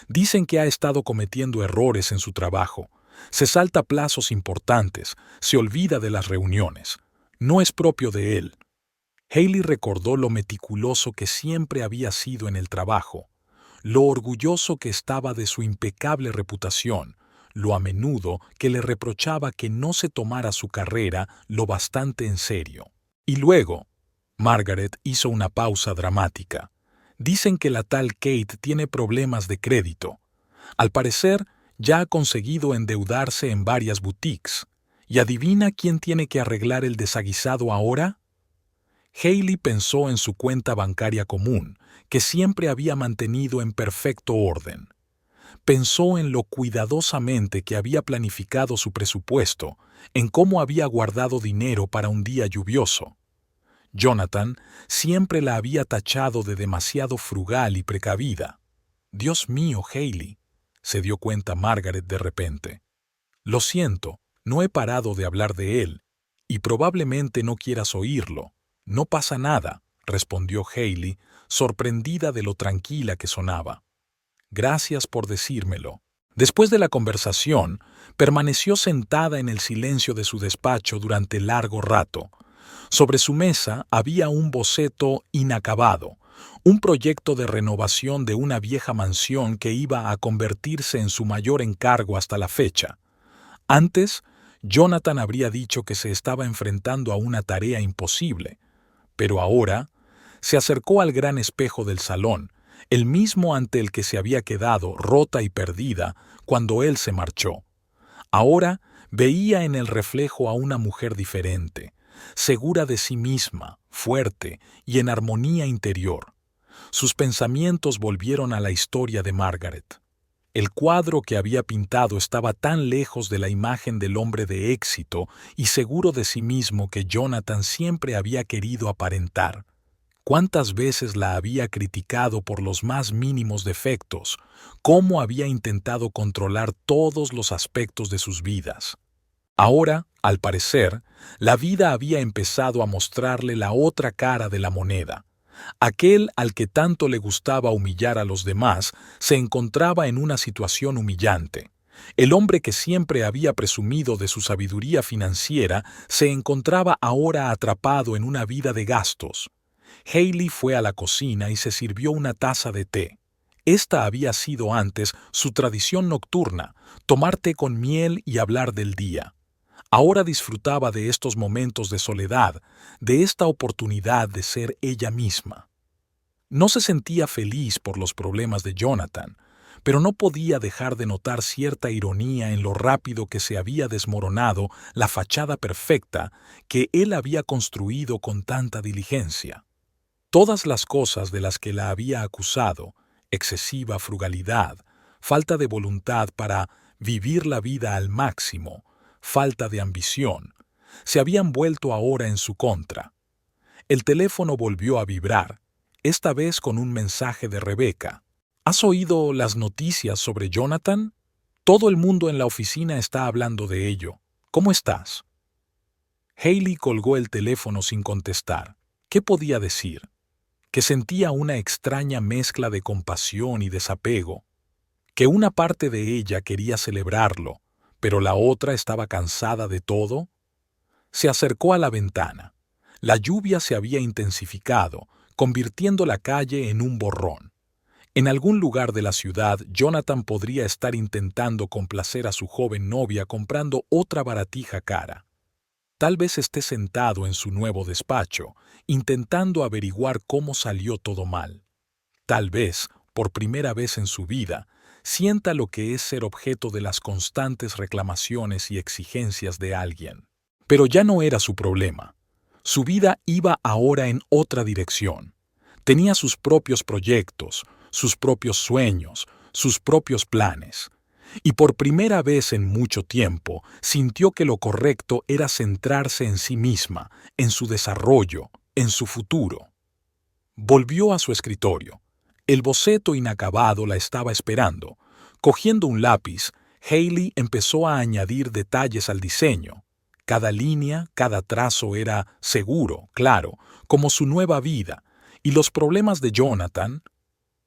Dicen que ha estado cometiendo errores en su trabajo. Se salta plazos importantes, se olvida de las reuniones. No es propio de él. Hailey recordó lo meticuloso que siempre había sido en el trabajo, lo orgulloso que estaba de su impecable reputación, lo a menudo que le reprochaba que no se tomara su carrera lo bastante en serio. Y luego, Margaret hizo una pausa dramática. Dicen que la tal Kate tiene problemas de crédito. Al parecer, ya ha conseguido endeudarse en varias boutiques. ¿Y adivina quién tiene que arreglar el desaguisado ahora? Hailey pensó en su cuenta bancaria común, que siempre había mantenido en perfecto orden. Pensó en lo cuidadosamente que había planificado su presupuesto, en cómo había guardado dinero para un día lluvioso. Jonathan siempre la había tachado de demasiado frugal y precavida. Dios mío, Hailey, se dio cuenta Margaret de repente. Lo siento, no he parado de hablar de él, y probablemente no quieras oírlo. No pasa nada, respondió Hailey, sorprendida de lo tranquila que sonaba. Gracias por decírmelo. Después de la conversación, permaneció sentada en el silencio de su despacho durante largo rato. Sobre su mesa había un boceto inacabado, un proyecto de renovación de una vieja mansión que iba a convertirse en su mayor encargo hasta la fecha. Antes, Jonathan habría dicho que se estaba enfrentando a una tarea imposible, pero ahora se acercó al gran espejo del salón, el mismo ante el que se había quedado rota y perdida cuando él se marchó. Ahora veía en el reflejo a una mujer diferente, segura de sí misma, fuerte y en armonía interior. Sus pensamientos volvieron a la historia de Margaret. El cuadro que había pintado estaba tan lejos de la imagen del hombre de éxito y seguro de sí mismo que Jonathan siempre había querido aparentar. ¿Cuántas veces la había criticado por los más mínimos defectos? ¿Cómo había intentado controlar todos los aspectos de sus vidas? Ahora, al parecer, la vida había empezado a mostrarle la otra cara de la moneda. Aquel al que tanto le gustaba humillar a los demás se encontraba en una situación humillante. El hombre que siempre había presumido de su sabiduría financiera se encontraba ahora atrapado en una vida de gastos. Hailey fue a la cocina y se sirvió una taza de té. Esta había sido antes su tradición nocturna, tomar té con miel y hablar del día. Ahora disfrutaba de estos momentos de soledad, de esta oportunidad de ser ella misma. No se sentía feliz por los problemas de Jonathan, pero no podía dejar de notar cierta ironía en lo rápido que se había desmoronado la fachada perfecta que él había construido con tanta diligencia. Todas las cosas de las que la había acusado, excesiva frugalidad, falta de voluntad para vivir la vida al máximo, falta de ambición, se habían vuelto ahora en su contra. El teléfono volvió a vibrar, esta vez con un mensaje de Rebecca. ¿Has oído las noticias sobre Jonathan? Todo el mundo en la oficina está hablando de ello. ¿Cómo estás? Hailey colgó el teléfono sin contestar. ¿Qué podía decir? Que sentía una extraña mezcla de compasión y desapego, que una parte de ella quería celebrarlo, pero la otra estaba cansada de todo. Se acercó a la ventana. La lluvia se había intensificado, convirtiendo la calle en un borrón. En algún lugar de la ciudad, Jonathan podría estar intentando complacer a su joven novia comprando otra baratija cara. Tal vez esté sentado en su nuevo despacho, intentando averiguar cómo salió todo mal. Tal vez, por primera vez en su vida, sienta lo que es ser objeto de las constantes reclamaciones y exigencias de alguien. Pero ya no era su problema. Su vida iba ahora en otra dirección. Tenía sus propios proyectos, sus propios sueños, sus propios planes. Y por primera vez en mucho tiempo sintió que lo correcto era centrarse en sí misma, en su desarrollo, en su futuro. Volvió a su escritorio. El boceto inacabado la estaba esperando. Cogiendo un lápiz, Hailey empezó a añadir detalles al diseño. Cada línea, cada trazo era seguro, claro, como su nueva vida, y los problemas de Jonathan,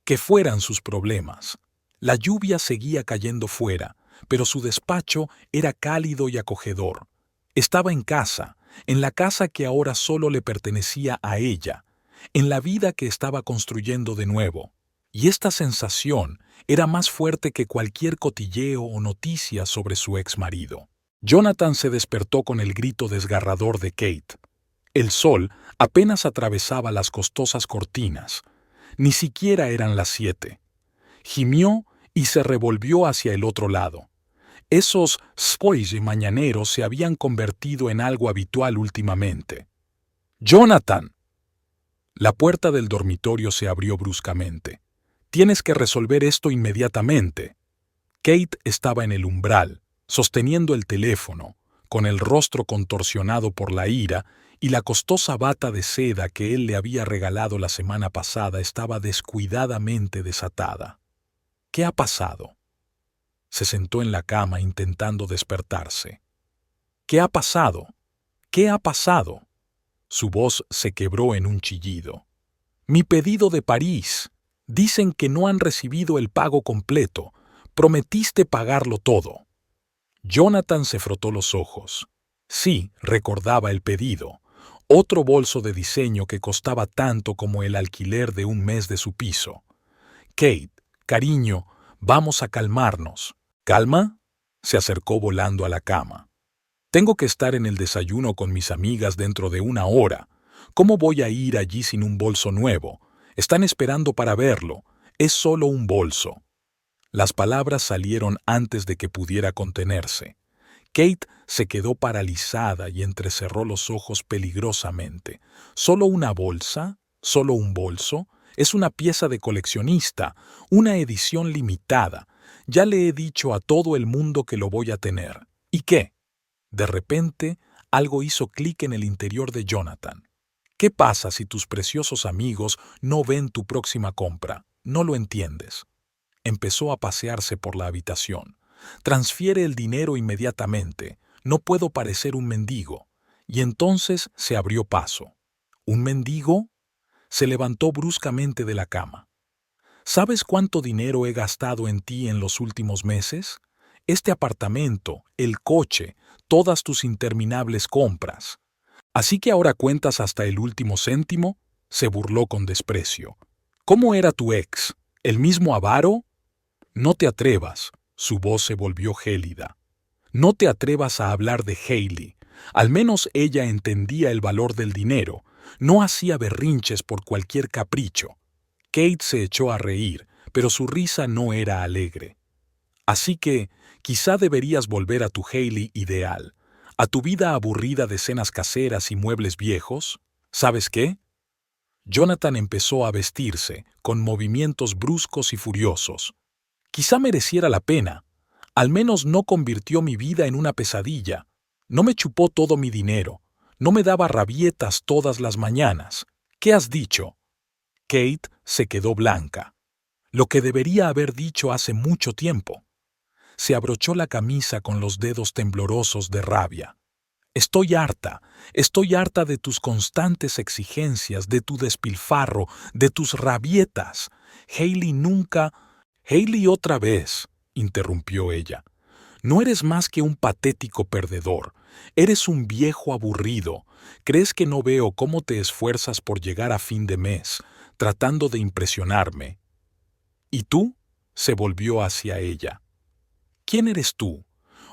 que fueran sus problemas. La lluvia seguía cayendo fuera, pero su despacho era cálido y acogedor. Estaba en casa, en la casa que ahora solo le pertenecía a ella, en la vida que estaba construyendo de nuevo. Y esta sensación era más fuerte que cualquier cotilleo o noticia sobre su exmarido. Jonathan se despertó con el grito desgarrador de Kate. El sol apenas atravesaba las costosas cortinas. Ni siquiera eran las 7. Gimió y se revolvió hacia el otro lado. Esos spoils mañaneros se habían convertido en algo habitual últimamente. ¡Jonathan! La puerta del dormitorio se abrió bruscamente. Tienes que resolver esto inmediatamente. Kate estaba en el umbral, sosteniendo el teléfono, con el rostro contorsionado por la ira, y la costosa bata de seda que él le había regalado la semana pasada estaba descuidadamente desatada. ¿Qué ha pasado? Se sentó en la cama intentando despertarse. ¿Qué ha pasado? ¿Qué ha pasado? Su voz se quebró en un chillido. Mi pedido de París. Dicen que no han recibido el pago completo. Prometiste pagarlo todo. Jonathan se frotó los ojos. Sí, recordaba el pedido. Otro bolso de diseño que costaba tanto como el alquiler de un mes de su piso. Kate, cariño, vamos a calmarnos. ¿Calma? Se acercó volando a la cama. Tengo que estar en el desayuno con mis amigas dentro de 1 hora. ¿Cómo voy a ir allí sin un bolso nuevo? Están esperando para verlo. Es solo un bolso. Las palabras salieron antes de que pudiera contenerse. Kate se quedó paralizada y entrecerró los ojos peligrosamente. ¿Solo una bolsa? ¿Solo un bolso? Es una pieza de coleccionista, una edición limitada. Ya le he dicho a todo el mundo que lo voy a tener. ¿Y qué? De repente, algo hizo clic en el interior de Jonathan. ¿Qué pasa si tus preciosos amigos no ven tu próxima compra? No lo entiendes. Empezó a pasearse por la habitación. Transfiere el dinero inmediatamente. No puedo parecer un mendigo. Y entonces se abrió paso. ¿Un mendigo? Se levantó bruscamente de la cama. ¿Sabes cuánto dinero he gastado en ti en los últimos meses? Este apartamento, el coche, todas tus interminables compras. ¿Así que ahora cuentas hasta el último céntimo? Se burló con desprecio. ¿Cómo era tu ex? ¿El mismo avaro? No te atrevas. Su voz se volvió gélida. No te atrevas a hablar de Hailey. Al menos ella entendía el valor del dinero. No hacía berrinches por cualquier capricho. Kate se echó a reír, pero su risa no era alegre. Así que, quizá deberías volver a tu Hailey ideal, a tu vida aburrida de cenas caseras y muebles viejos. ¿Sabes qué? Jonathan empezó a vestirse, con movimientos bruscos y furiosos. Quizá mereciera la pena. Al menos no convirtió mi vida en una pesadilla. No me chupó todo mi dinero. No me daba rabietas todas las mañanas. ¿Qué has dicho? Kate se quedó blanca. Lo que debería haber dicho hace mucho tiempo. Se abrochó la camisa con los dedos temblorosos de rabia. Estoy harta de tus constantes exigencias, de tu despilfarro, de tus rabietas. Hailey nunca... Hailey otra vez, interrumpió ella. No eres más que un patético perdedor. Eres un viejo aburrido. ¿Crees que no veo cómo te esfuerzas por llegar a fin de mes, tratando de impresionarme? ¿Y tú? Se volvió hacia ella. ¿Quién eres tú?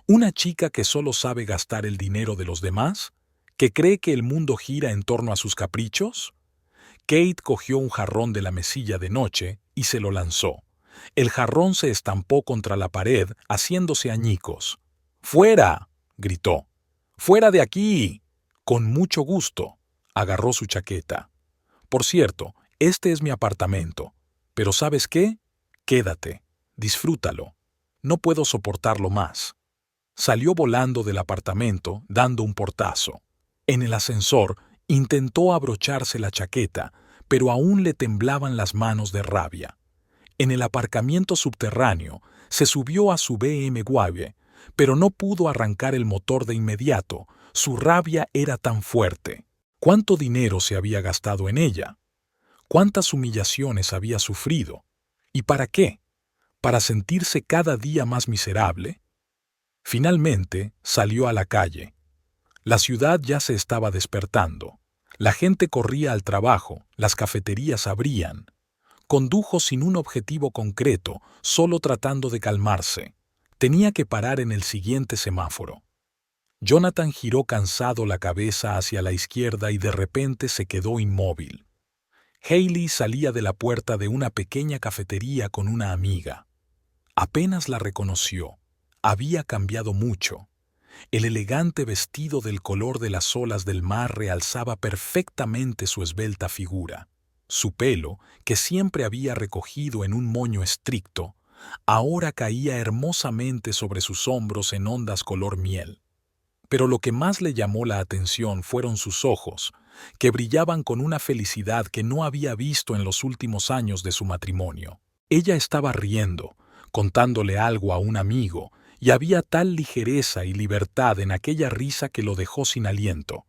¿Una chica que solo sabe gastar el dinero de los demás? ¿Que cree que el mundo gira en torno a sus caprichos? Kate cogió un jarrón de la mesilla de noche y se lo lanzó. El jarrón se estampó contra la pared, haciéndose añicos. ¡Fuera! Gritó. ¡Fuera de aquí! Con mucho gusto. Agarró su chaqueta. Por cierto, este es mi apartamento. Pero ¿sabes qué? Quédate, disfrútalo. No puedo soportarlo más. Salió volando del apartamento, dando un portazo. En el ascensor, intentó abrocharse la chaqueta, pero aún le temblaban las manos de rabia. En el aparcamiento subterráneo, se subió a su BMW, pero no pudo arrancar el motor de inmediato. Su rabia era tan fuerte. ¿Cuánto dinero se había gastado en ella? ¿Cuántas humillaciones había sufrido? ¿Y para qué? ¿Para sentirse cada día más miserable? Finalmente, salió a la calle. La ciudad ya se estaba despertando. La gente corría al trabajo, las cafeterías abrían. Condujo sin un objetivo concreto, solo tratando de calmarse. Tenía que parar en el siguiente semáforo. Jonathan giró cansado la cabeza hacia la izquierda y de repente se quedó inmóvil. Hailey salía de la puerta de una pequeña cafetería con una amiga. Apenas la reconoció. Había cambiado mucho. El elegante vestido del color de las olas del mar realzaba perfectamente su esbelta figura. Su pelo, que siempre había recogido en un moño estricto, ahora caía hermosamente sobre sus hombros en ondas color miel. Pero lo que más le llamó la atención fueron sus ojos, que brillaban con una felicidad que no había visto en los últimos años de su matrimonio. Ella estaba riendo, contándole algo a un amigo, y había tal ligereza y libertad en aquella risa que lo dejó sin aliento.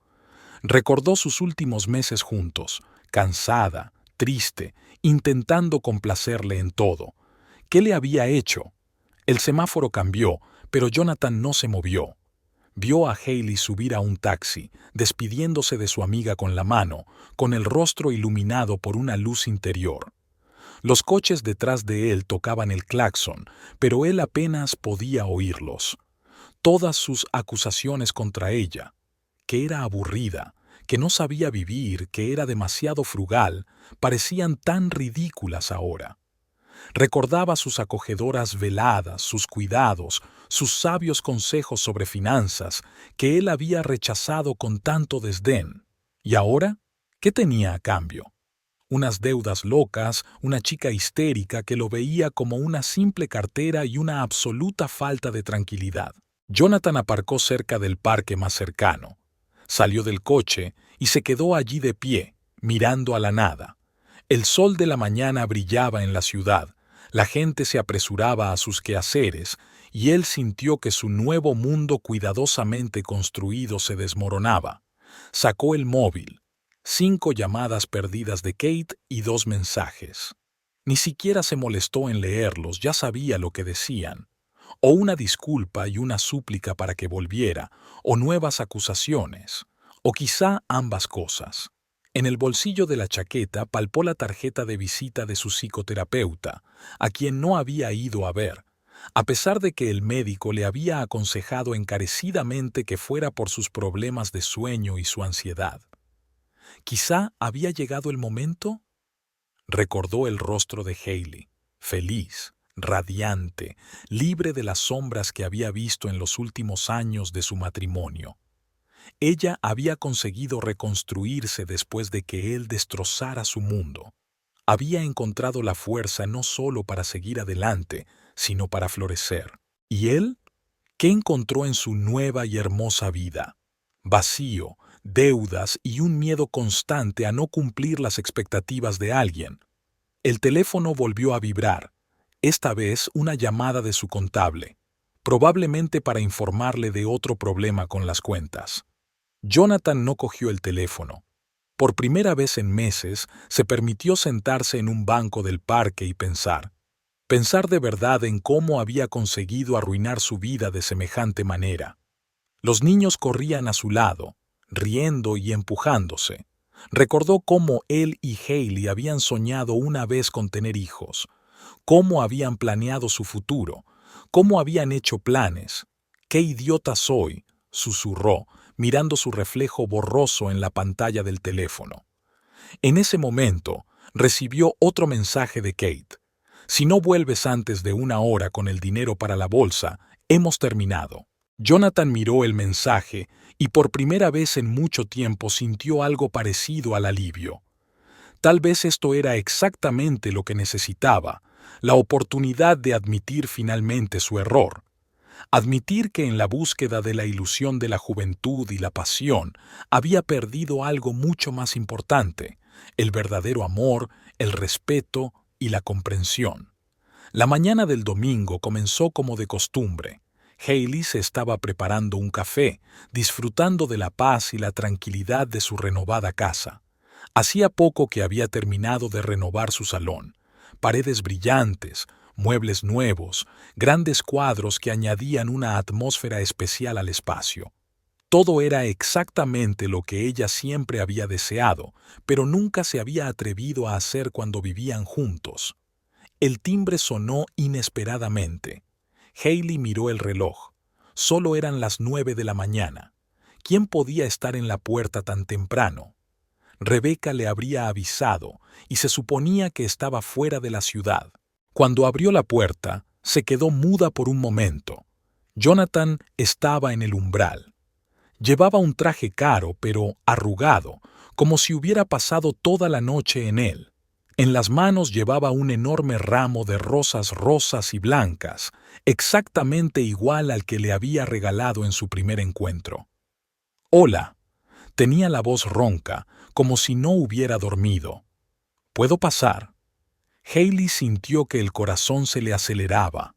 Recordó sus últimos meses juntos, cansada, triste, intentando complacerle en todo. ¿Qué le había hecho? El semáforo cambió, pero Jonathan no se movió. Vio a Hailey subir a un taxi, despidiéndose de su amiga con la mano, con el rostro iluminado por una luz interior. Los coches detrás de él tocaban el claxon, pero él apenas podía oírlos. Todas sus acusaciones contra ella, que era aburrida, que no sabía vivir, que era demasiado frugal, parecían tan ridículas ahora. Recordaba sus acogedoras veladas, sus cuidados, sus sabios consejos sobre finanzas, que él había rechazado con tanto desdén. ¿Y ahora? ¿Qué tenía a cambio? Unas deudas locas, una chica histérica que lo veía como una simple cartera y una absoluta falta de tranquilidad. Jonathan aparcó cerca del parque más cercano. Salió del coche y se quedó allí de pie, mirando a la nada. El sol de la mañana brillaba en la ciudad, la gente se apresuraba a sus quehaceres y él sintió que su nuevo mundo cuidadosamente construido se desmoronaba. Sacó el móvil. 5 llamadas perdidas de Kate y 2 mensajes. Ni siquiera se molestó en leerlos, ya sabía lo que decían. O una disculpa y una súplica para que volviera, o nuevas acusaciones, o quizá ambas cosas. En el bolsillo de la chaqueta palpó la tarjeta de visita de su psicoterapeuta, a quien no había ido a ver, a pesar de que el médico le había aconsejado encarecidamente que fuera por sus problemas de sueño y su ansiedad. ¿Quizá había llegado el momento? Recordó el rostro de Hailey, feliz, radiante, libre de las sombras que había visto en los últimos años de su matrimonio. Ella había conseguido reconstruirse después de que él destrozara su mundo. Había encontrado la fuerza no solo para seguir adelante, sino para florecer. ¿Y él? ¿Qué encontró en su nueva y hermosa vida? Vacío, deudas y un miedo constante a no cumplir las expectativas de alguien. El teléfono volvió a vibrar, esta vez una llamada de su contable, probablemente para informarle de otro problema con las cuentas. Jonathan no cogió el teléfono. Por primera vez en meses, se permitió sentarse en un banco del parque y pensar de verdad en cómo había conseguido arruinar su vida de semejante manera. Los niños corrían a su lado, riendo y empujándose. Recordó cómo él y Hailey habían soñado una vez con tener hijos, cómo habían planeado su futuro, cómo habían hecho planes. «¡Qué idiota soy!», susurró, mirando su reflejo borroso en la pantalla del teléfono. En ese momento, recibió otro mensaje de Kate. «Si no vuelves antes de 1 hora con el dinero para la bolsa, hemos terminado». Jonathan miró el mensaje y por primera vez en mucho tiempo sintió algo parecido al alivio. Tal vez esto era exactamente lo que necesitaba, la oportunidad de admitir finalmente su error. Admitir que en la búsqueda de la ilusión de la juventud y la pasión había perdido algo mucho más importante, el verdadero amor, el respeto y la comprensión. La mañana del domingo comenzó como de costumbre. Hailey se estaba preparando un café, disfrutando de la paz y la tranquilidad de su renovada casa. Hacía poco que había terminado de renovar su salón. Paredes brillantes, muebles nuevos, grandes cuadros que añadían una atmósfera especial al espacio. Todo era exactamente lo que ella siempre había deseado, pero nunca se había atrevido a hacer cuando vivían juntos. El timbre sonó inesperadamente. Hailey miró el reloj. Solo eran las 9 de la mañana. ¿Quién podía estar en la puerta tan temprano? Rebecca le habría avisado y se suponía que estaba fuera de la ciudad. Cuando abrió la puerta, se quedó muda por un momento. Jonathan estaba en el umbral. Llevaba un traje caro, pero arrugado, como si hubiera pasado toda la noche en él. En las manos llevaba un enorme ramo de rosas rosas y blancas, exactamente igual al que le había regalado en su primer encuentro. «Hola», tenía la voz ronca, como si no hubiera dormido. «¿Puedo pasar?» Hailey sintió que el corazón se le aceleraba.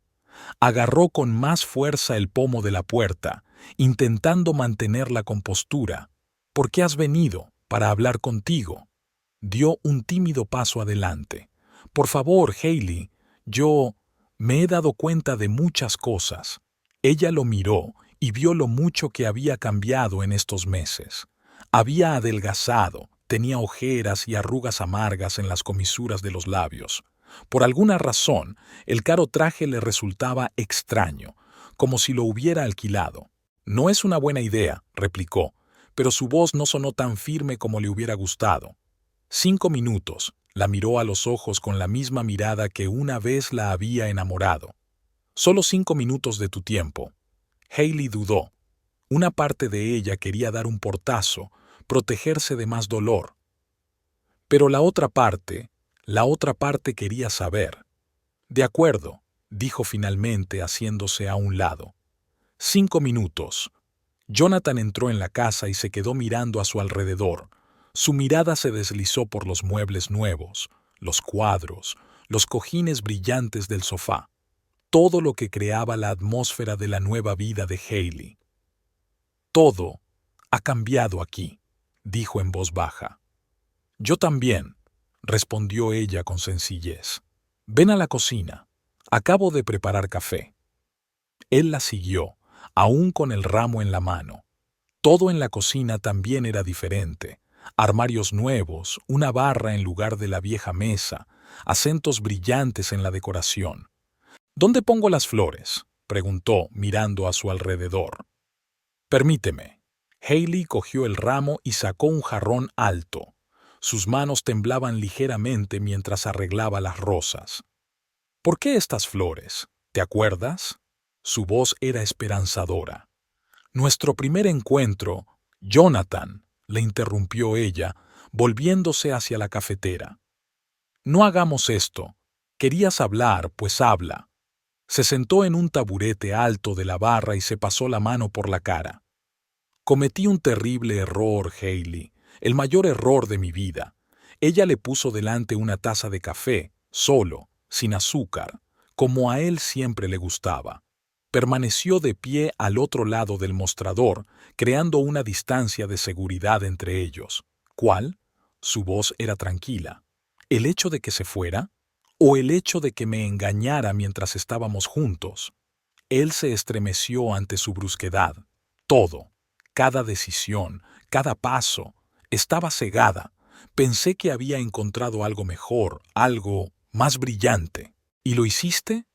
Agarró con más fuerza el pomo de la puerta, intentando mantener la compostura. «¿Por qué has venido? Para hablar contigo». Dio un tímido paso adelante. «Por favor, Hailey, me he dado cuenta de muchas cosas». Ella lo miró y vio lo mucho que había cambiado en estos meses. Había adelgazado, tenía ojeras y arrugas amargas en las comisuras de los labios. Por alguna razón, el caro traje le resultaba extraño, como si lo hubiera alquilado. «No es una buena idea», replicó, pero su voz no sonó tan firme como le hubiera gustado. 5 minutos, la miró a los ojos con la misma mirada que una vez la había enamorado. «Solo 5 minutos de tu tiempo». Hailey dudó. Una parte de ella quería dar un portazo, protegerse de más dolor. Pero la otra parte quería saber. «De acuerdo», dijo finalmente haciéndose a un lado. 5 minutos. Jonathan entró en la casa y se quedó mirando a su alrededor. Su mirada se deslizó por los muebles nuevos, los cuadros, los cojines brillantes del sofá, todo lo que creaba la atmósfera de la nueva vida de Hailey. «Todo ha cambiado aquí», dijo en voz baja. «Yo también», respondió ella con sencillez. «Ven a la cocina. Acabo de preparar café». Él la siguió, aún con el ramo en la mano. Todo en la cocina también era diferente. Armarios nuevos, una barra en lugar de la vieja mesa, acentos brillantes en la decoración. «¿Dónde pongo las flores?», preguntó, mirando a su alrededor. «Permíteme». Hailey cogió el ramo y sacó un jarrón alto. Sus manos temblaban ligeramente mientras arreglaba las rosas. «¿Por qué estas flores? ¿Te acuerdas?». Su voz era esperanzadora. «Nuestro primer encuentro, Jonathan», le interrumpió ella, volviéndose hacia la cafetera. «No hagamos esto. Querías hablar, pues habla». Se sentó en un taburete alto de la barra y se pasó la mano por la cara. «Cometí un terrible error, Hailey, el mayor error de mi vida». Ella le puso delante una taza de café, solo, sin azúcar, como a él siempre le gustaba. Permaneció de pie al otro lado del mostrador, creando una distancia de seguridad entre ellos. ¿Cuál? Su voz era tranquila. ¿El hecho de que se fuera? ¿O el hecho de que me engañara mientras estábamos juntos? Él se estremeció ante su brusquedad. Todo, cada decisión, cada paso, estaba cegada. Pensé que había encontrado algo mejor, algo más brillante. ¿Y lo hiciste?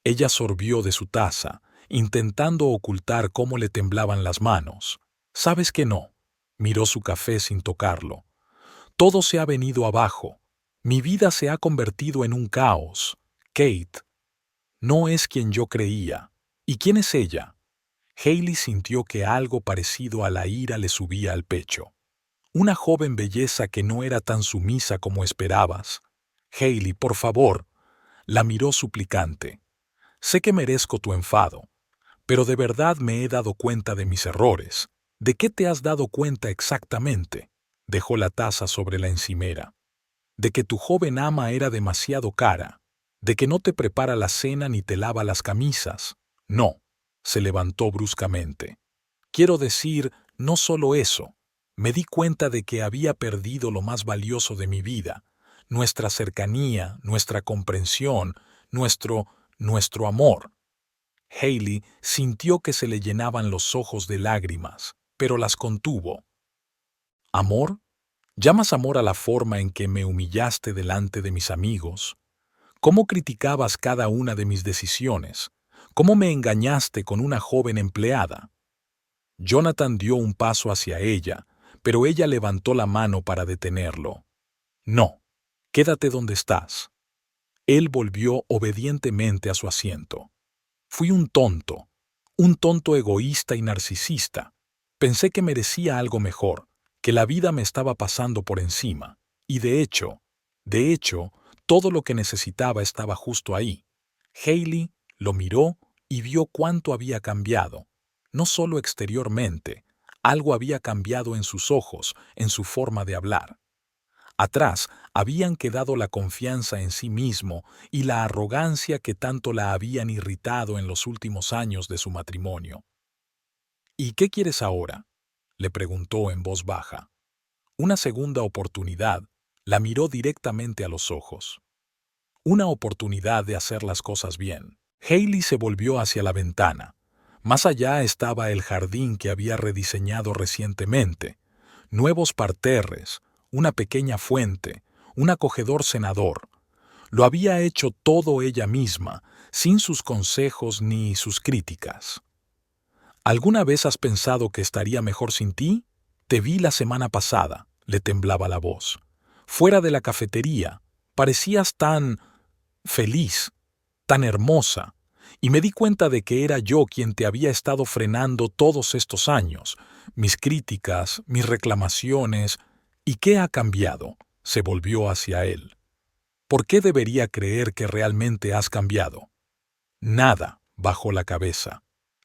Ella sorbió de su taza, intentando ocultar cómo le temblaban las manos. «¿Sabes que no?». Miró su café sin tocarlo. «Todo se ha venido abajo. Mi vida se ha convertido en un caos. Kate no es quien yo creía. ¿Y quién es ella?». Hailey sintió que algo parecido a la ira le subía al pecho. Una joven belleza que no era tan sumisa como esperabas. Hailey, por favor. La miró suplicante. Sé que merezco tu enfado, pero de verdad me he dado cuenta de mis errores. ¿De qué te has dado cuenta exactamente? Dejó la taza sobre la encimera. De que tu joven ama era demasiado cara. De que no te prepara la cena ni te lava las camisas. No. Se levantó bruscamente. Quiero decir, no solo eso. Me di cuenta de que había perdido lo más valioso de mi vida, nuestra cercanía, nuestra comprensión, nuestro amor. Hailey sintió que se le llenaban los ojos de lágrimas, pero las contuvo. ¿Amor? ¿Llamas amor a la forma en que me humillaste delante de mis amigos? ¿Cómo criticabas cada una de mis decisiones? ¿Cómo me engañaste con una joven empleada? Jonathan dio un paso hacia ella, pero ella levantó la mano para detenerlo. No, quédate donde estás. Él volvió obedientemente a su asiento. Fui un tonto egoísta y narcisista. Pensé que merecía algo mejor, que la vida me estaba pasando por encima. Y de hecho, todo lo que necesitaba estaba justo ahí. Hailey lo miró y vio cuánto había cambiado. No solo exteriormente, algo había cambiado en sus ojos, en su forma de hablar. Atrás habían quedado la confianza en sí mismo y la arrogancia que tanto la habían irritado en los últimos años de su matrimonio. ¿Y qué quieres ahora?, le preguntó en voz baja. Una segunda oportunidad. La miró directamente a los ojos. Una oportunidad de hacer las cosas bien. Hailey se volvió hacia la ventana. Más allá estaba el jardín que había rediseñado recientemente, nuevos parterres, una pequeña fuente, un acogedor cenador. Lo había hecho todo ella misma, sin sus consejos ni sus críticas. ¿Alguna vez has pensado que estaría mejor sin ti? Te vi la semana pasada, le temblaba la voz. Fuera de la cafetería, parecías tan feliz, tan hermosa, y me di cuenta de que era yo quien te había estado frenando todos estos años, mis críticas, mis reclamaciones. ¿Y qué ha cambiado? Se volvió hacia él. ¿Por qué debería creer que realmente has cambiado? Nada, bajó la cabeza.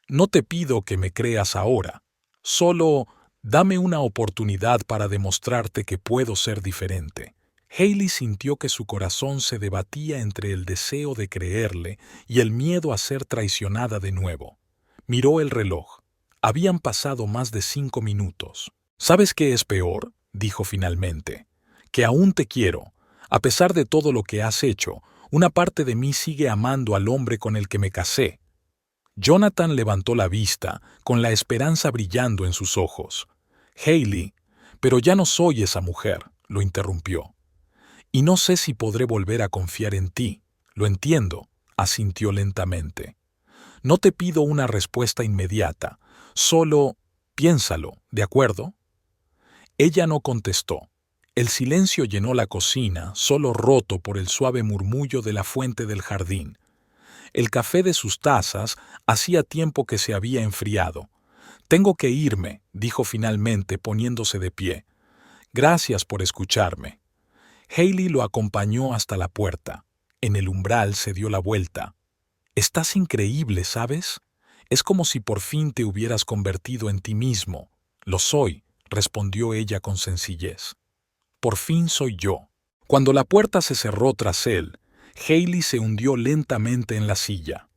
No te pido que me creas ahora. Solo dame una oportunidad para demostrarte que puedo ser diferente. Hailey sintió que su corazón se debatía entre el deseo de creerle y el miedo a ser traicionada de nuevo. Miró el reloj. Habían pasado más de 5 minutos. ¿Sabes qué es peor?, dijo finalmente. Que aún te quiero. A pesar de todo lo que has hecho, una parte de mí sigue amando al hombre con el que me casé. Jonathan levantó la vista, con la esperanza brillando en sus ojos. Hailey, pero ya no soy esa mujer, lo interrumpió. Y no sé si podré volver a confiar en ti. Lo entiendo, asintió lentamente. No te pido una respuesta inmediata, solo piénsalo, ¿de acuerdo? Ella no contestó. El silencio llenó la cocina, solo roto por el suave murmullo de la fuente del jardín. El café de sus tazas hacía tiempo que se había enfriado. Tengo que irme, dijo finalmente poniéndose de pie. Gracias por escucharme. Hailey lo acompañó hasta la puerta. En el umbral se dio la vuelta. Estás increíble, ¿sabes? Es como si por fin te hubieras convertido en ti mismo. Lo soy, respondió ella con sencillez. Por fin soy yo. Cuando la puerta se cerró tras él, Hailey se hundió lentamente en la silla.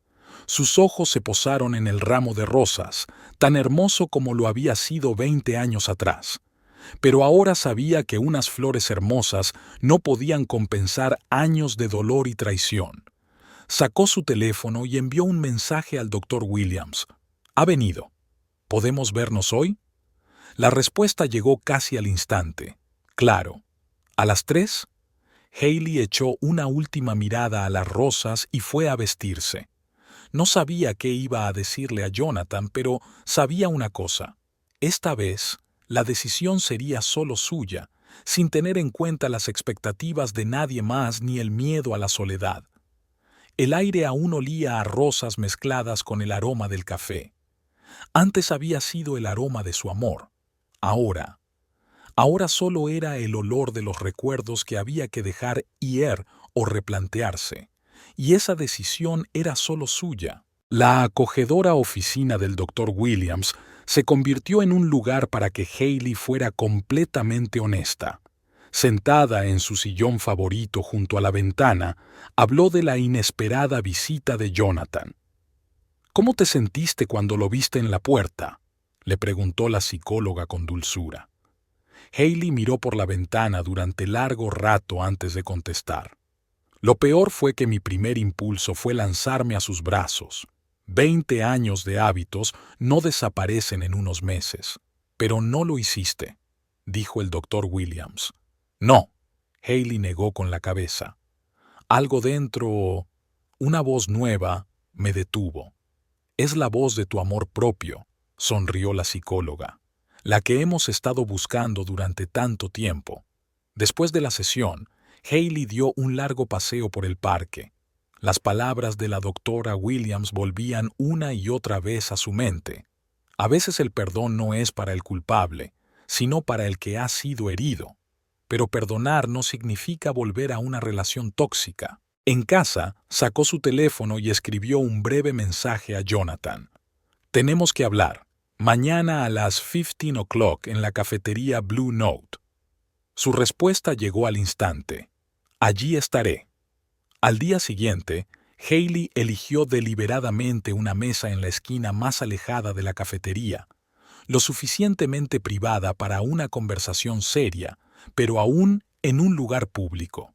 Sus ojos se posaron en el ramo de rosas, tan hermoso como lo había sido 20 años atrás. Pero ahora sabía que unas flores hermosas no podían compensar años de dolor y traición. Sacó su teléfono y envió un mensaje al Dr. Williams. «Ha venido. ¿Podemos vernos hoy?» La respuesta llegó casi al instante. «Claro. ¿A las 3?» Hailey echó una última mirada a las rosas y fue a vestirse. No sabía qué iba a decirle a Jonathan, pero sabía una cosa. Esta vez, la decisión sería solo suya, sin tener en cuenta las expectativas de nadie más ni el miedo a la soledad. El aire aún olía a rosas mezcladas con el aroma del café. Antes había sido el aroma de su amor. Ahora Ahora solo era el olor de los recuerdos que había que dejar ir o replantearse, y esa decisión era solo suya. La acogedora oficina del Dr. Williams se convirtió en un lugar para que Hailey fuera completamente honesta. Sentada en su sillón favorito junto a la ventana, habló de la inesperada visita de Jonathan. «¿Cómo te sentiste cuando lo viste en la puerta?», le preguntó la psicóloga con dulzura. Hailey miró por la ventana durante largo rato antes de contestar. «Lo peor fue que mi primer impulso fue lanzarme a sus brazos. 20 años de hábitos no desaparecen en unos meses. Pero no lo hiciste», dijo el Dr. Williams. «No», Hailey negó con la cabeza. Algo dentro, una voz nueva, me detuvo. «Es la voz de tu amor propio», sonrió la psicóloga, «la que hemos estado buscando durante tanto tiempo». Después de la sesión, Hailey dio un largo paseo por el parque. Las palabras de la doctora Williams volvían una y otra vez a su mente. A veces el perdón no es para el culpable, sino para el que ha sido herido. Pero perdonar no significa volver a una relación tóxica. En casa, sacó su teléfono y escribió un breve mensaje a Jonathan. «Tenemos que hablar. Mañana a las 15 o'clock en la cafetería Blue Note». Su respuesta llegó al instante. «Allí estaré». Al día siguiente, Hailey eligió deliberadamente una mesa en la esquina más alejada de la cafetería, lo suficientemente privada para una conversación seria, pero aún en un lugar público.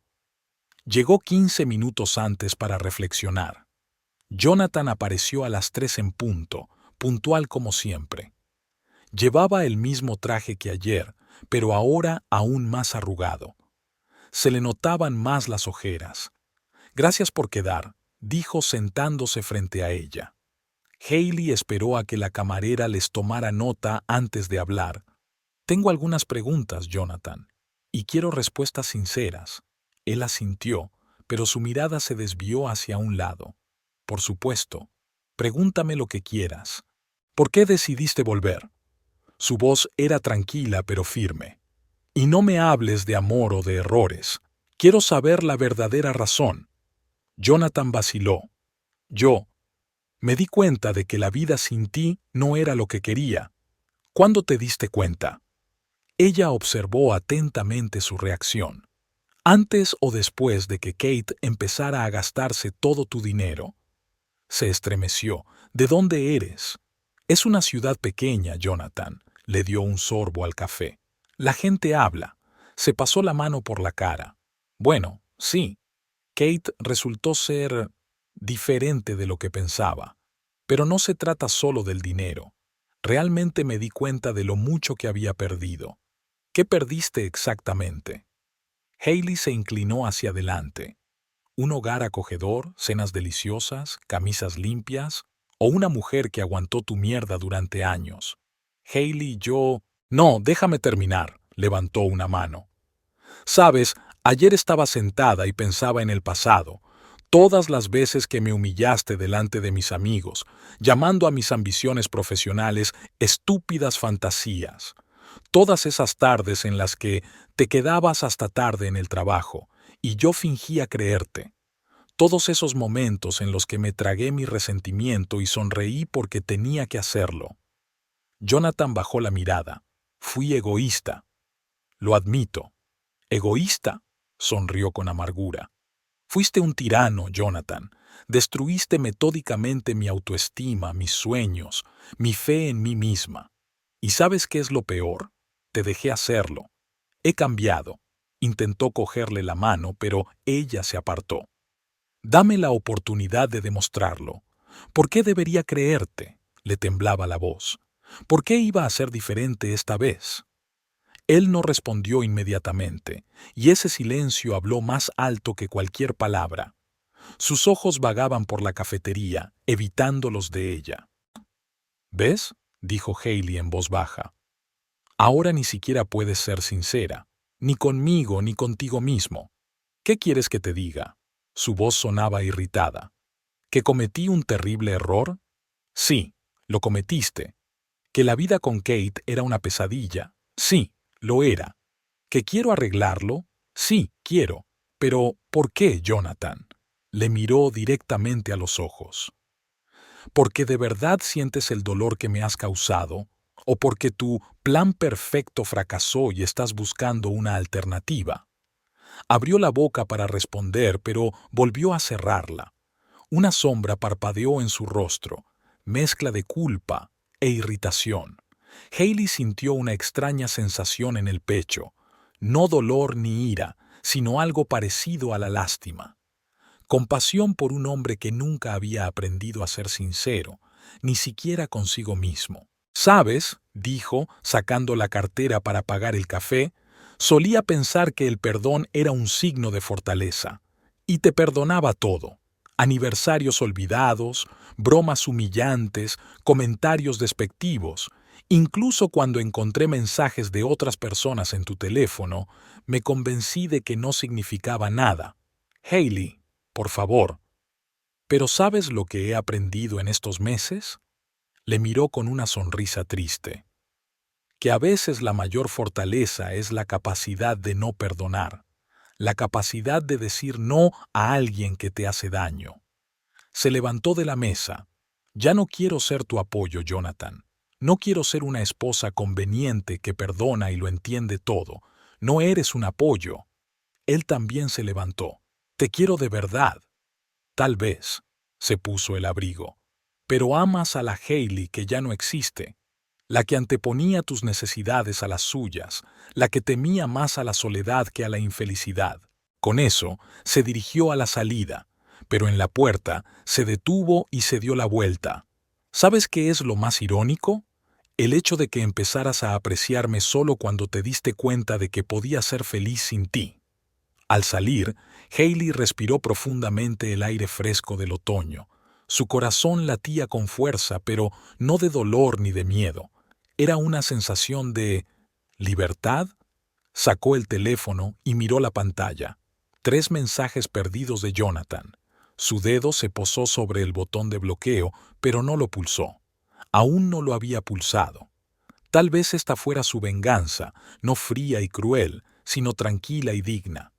Llegó 15 minutos antes para reflexionar. Jonathan apareció a las 3 en punto, puntual como siempre. Llevaba el mismo traje que ayer, pero ahora aún más arrugado. Se le notaban más las ojeras. «Gracias por quedar», dijo sentándose frente a ella. Hailey esperó a que la camarera les tomara nota antes de hablar. «Tengo algunas preguntas, Jonathan, y quiero respuestas sinceras». Él asintió, pero su mirada se desvió hacia un lado. «Por supuesto. Pregúntame lo que quieras. ¿Por qué decidiste volver?». Su voz era tranquila pero firme. «Y no me hables de amor o de errores. Quiero saber la verdadera razón». Jonathan vaciló. Me di cuenta de que la vida sin ti no era lo que quería». «¿Cuándo te diste cuenta?». Ella observó atentamente su reacción. «¿Antes o después de que Kate empezara a gastarse todo tu dinero?». Se estremeció. «¿De dónde eres?». «Es una ciudad pequeña, Jonathan». Le dio un sorbo al café. «La gente habla». Se pasó la mano por la cara. «Bueno, sí. Kate resultó ser diferente de lo que pensaba. Pero no se trata solo del dinero. Realmente me di cuenta de lo mucho que había perdido». «¿Qué perdiste exactamente?». Hailey se inclinó hacia adelante. «¿Un hogar acogedor, cenas deliciosas, camisas limpias, o una mujer que aguantó tu mierda durante años?». Hailey, «No, déjame terminar», levantó una mano. «Sabes, ayer estaba sentada y pensaba en el pasado, todas las veces que me humillaste delante de mis amigos, llamando a mis ambiciones profesionales estúpidas fantasías. Todas esas tardes en las que te quedabas hasta tarde en el trabajo, y yo fingía creerte. Todos esos momentos en los que me tragué mi resentimiento y sonreí porque tenía que hacerlo». Jonathan bajó la mirada. «Fui egoísta». «Lo admito». «¿Egoísta?», sonrió con amargura. «Fuiste un tirano, Jonathan. Destruiste metódicamente mi autoestima, mis sueños, mi fe en mí misma. ¿Y sabes qué es lo peor? Te dejé hacerlo. He cambiado». Intentó cogerle la mano, pero ella se apartó. «Dame la oportunidad de demostrarlo. ¿Por qué debería creerte?», le temblaba la voz. «¿Por qué iba a ser diferente esta vez?». Él no respondió inmediatamente, y ese silencio habló más alto que cualquier palabra. Sus ojos vagaban por la cafetería, evitando los de ella. «¿Ves?», dijo Hailey en voz baja. «Ahora ni siquiera puedes ser sincera, ni conmigo ni contigo mismo. ¿Qué quieres que te diga?». Su voz sonaba irritada. «¿Que cometí un terrible error?». «Sí, lo cometiste». «¿Que la vida con Kate era una pesadilla?». «Sí, Lo era. ¿Que quiero arreglarlo? Sí, quiero. Pero, ¿por qué, Jonathan? Le miró directamente a los ojos. ¿Porque de verdad sientes el dolor que me has causado? ¿O porque tu plan perfecto fracasó y estás buscando una alternativa? Abrió la boca para responder, pero volvió a cerrarla. Una sombra parpadeó en su rostro, mezcla de culpa e irritación. Hailey sintió una extraña sensación en el pecho, no dolor ni ira, sino algo parecido a la lástima. Compasión por un hombre que nunca había aprendido a ser sincero, ni siquiera consigo mismo. «¿Sabes?», dijo, sacando la cartera para pagar el café, «solía pensar que el perdón era un signo de fortaleza. Y te perdonaba todo. Aniversarios olvidados, bromas humillantes, comentarios despectivos. Incluso cuando encontré mensajes de otras personas en tu teléfono, me convencí de que no significaba nada. Hailey, por favor. ¿Pero sabes lo que he aprendido en estos meses?». Le miró con una sonrisa triste. Que a veces la mayor fortaleza es la capacidad de no perdonar, la capacidad de decir no a alguien que te hace daño. Se levantó de la mesa. «Ya no quiero ser tu apoyo, Jonathan. No quiero ser una esposa conveniente que perdona y lo entiende todo. No eres un apoyo». Él también se levantó. «Te quiero de verdad». «Tal vez», se puso el abrigo, «pero amas a la Hailey que ya no existe, la que anteponía tus necesidades a las suyas, la que temía más a la soledad que a la infelicidad». Con eso, se dirigió a la salida, pero en la puerta se detuvo y se dio la vuelta. ¿Sabes qué es lo más irónico? El hecho de que empezaras a apreciarme solo cuando te diste cuenta de que podía ser feliz sin ti. Al salir, Hailey respiró profundamente el aire fresco del otoño. Su corazón latía con fuerza, pero no de dolor ni de miedo. Era una sensación de libertad. Sacó el teléfono y miró la pantalla. 3 mensajes perdidos de Jonathan. Su dedo se posó sobre el botón de bloqueo, pero no lo pulsó. Aún no lo había pulsado. Tal vez esta fuera su venganza, no fría y cruel, sino tranquila y digna.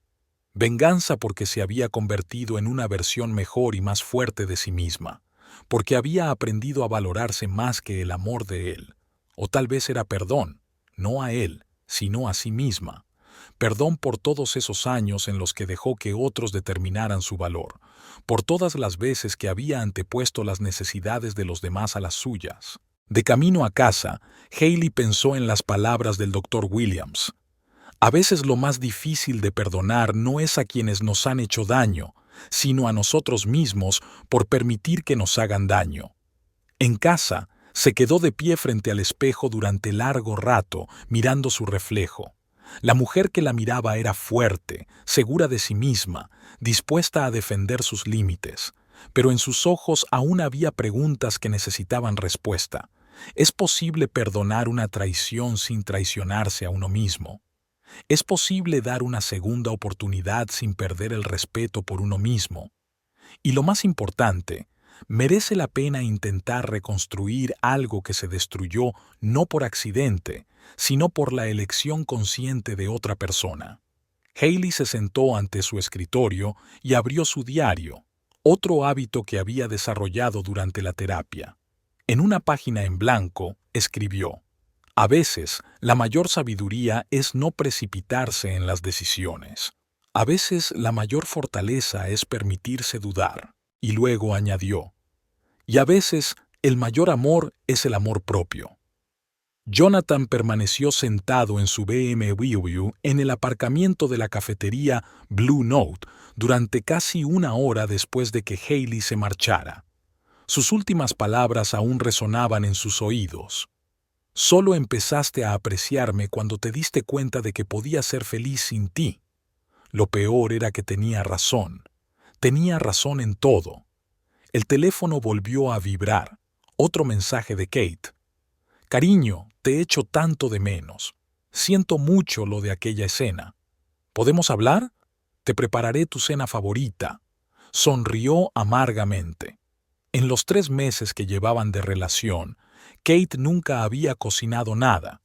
Venganza porque se había convertido en una versión mejor y más fuerte de sí misma, porque había aprendido a valorarse más que el amor de él. O tal vez era perdón, no a él, sino a sí misma. Perdón por todos esos años en los que dejó que otros determinaran su valor, por todas las veces que había antepuesto las necesidades de los demás a las suyas. De camino a casa, Hailey pensó en las palabras del Dr. Williams. A veces lo más difícil de perdonar no es a quienes nos han hecho daño, sino a nosotros mismos por permitir que nos hagan daño. En casa, se quedó de pie frente al espejo durante largo rato, mirando su reflejo. La mujer que la miraba era fuerte, segura de sí misma, dispuesta a defender sus límites. Pero en sus ojos aún había preguntas que necesitaban respuesta. ¿Es posible perdonar una traición sin traicionarse a uno mismo? ¿Es posible dar una segunda oportunidad sin perder el respeto por uno mismo? Y lo más importante, ¿merece la pena intentar reconstruir algo que se destruyó no por accidente, sino por la elección consciente de otra persona? Hailey se sentó ante su escritorio y abrió su diario, otro hábito que había desarrollado durante la terapia. En una página en blanco, escribió: «A veces, la mayor sabiduría es no precipitarse en las decisiones. A veces, la mayor fortaleza es permitirse dudar». Y luego añadió: «Y a veces, el mayor amor es el amor propio». Jonathan permaneció sentado en su BMW en el aparcamiento de la cafetería Blue Note durante casi 1 hora después de que Hailey se marchara. Sus últimas palabras aún resonaban en sus oídos. «Solo empezaste a apreciarme cuando te diste cuenta de que podía ser feliz sin ti». Lo peor era que tenía razón. Tenía razón en todo. El teléfono volvió a vibrar. Otro mensaje de Kate. «Cariño, te echo tanto de menos. Siento mucho lo de aquella escena. ¿Podemos hablar? Te prepararé tu cena favorita». Sonrió amargamente. En los 3 meses que llevaban de relación, Kate nunca había cocinado nada.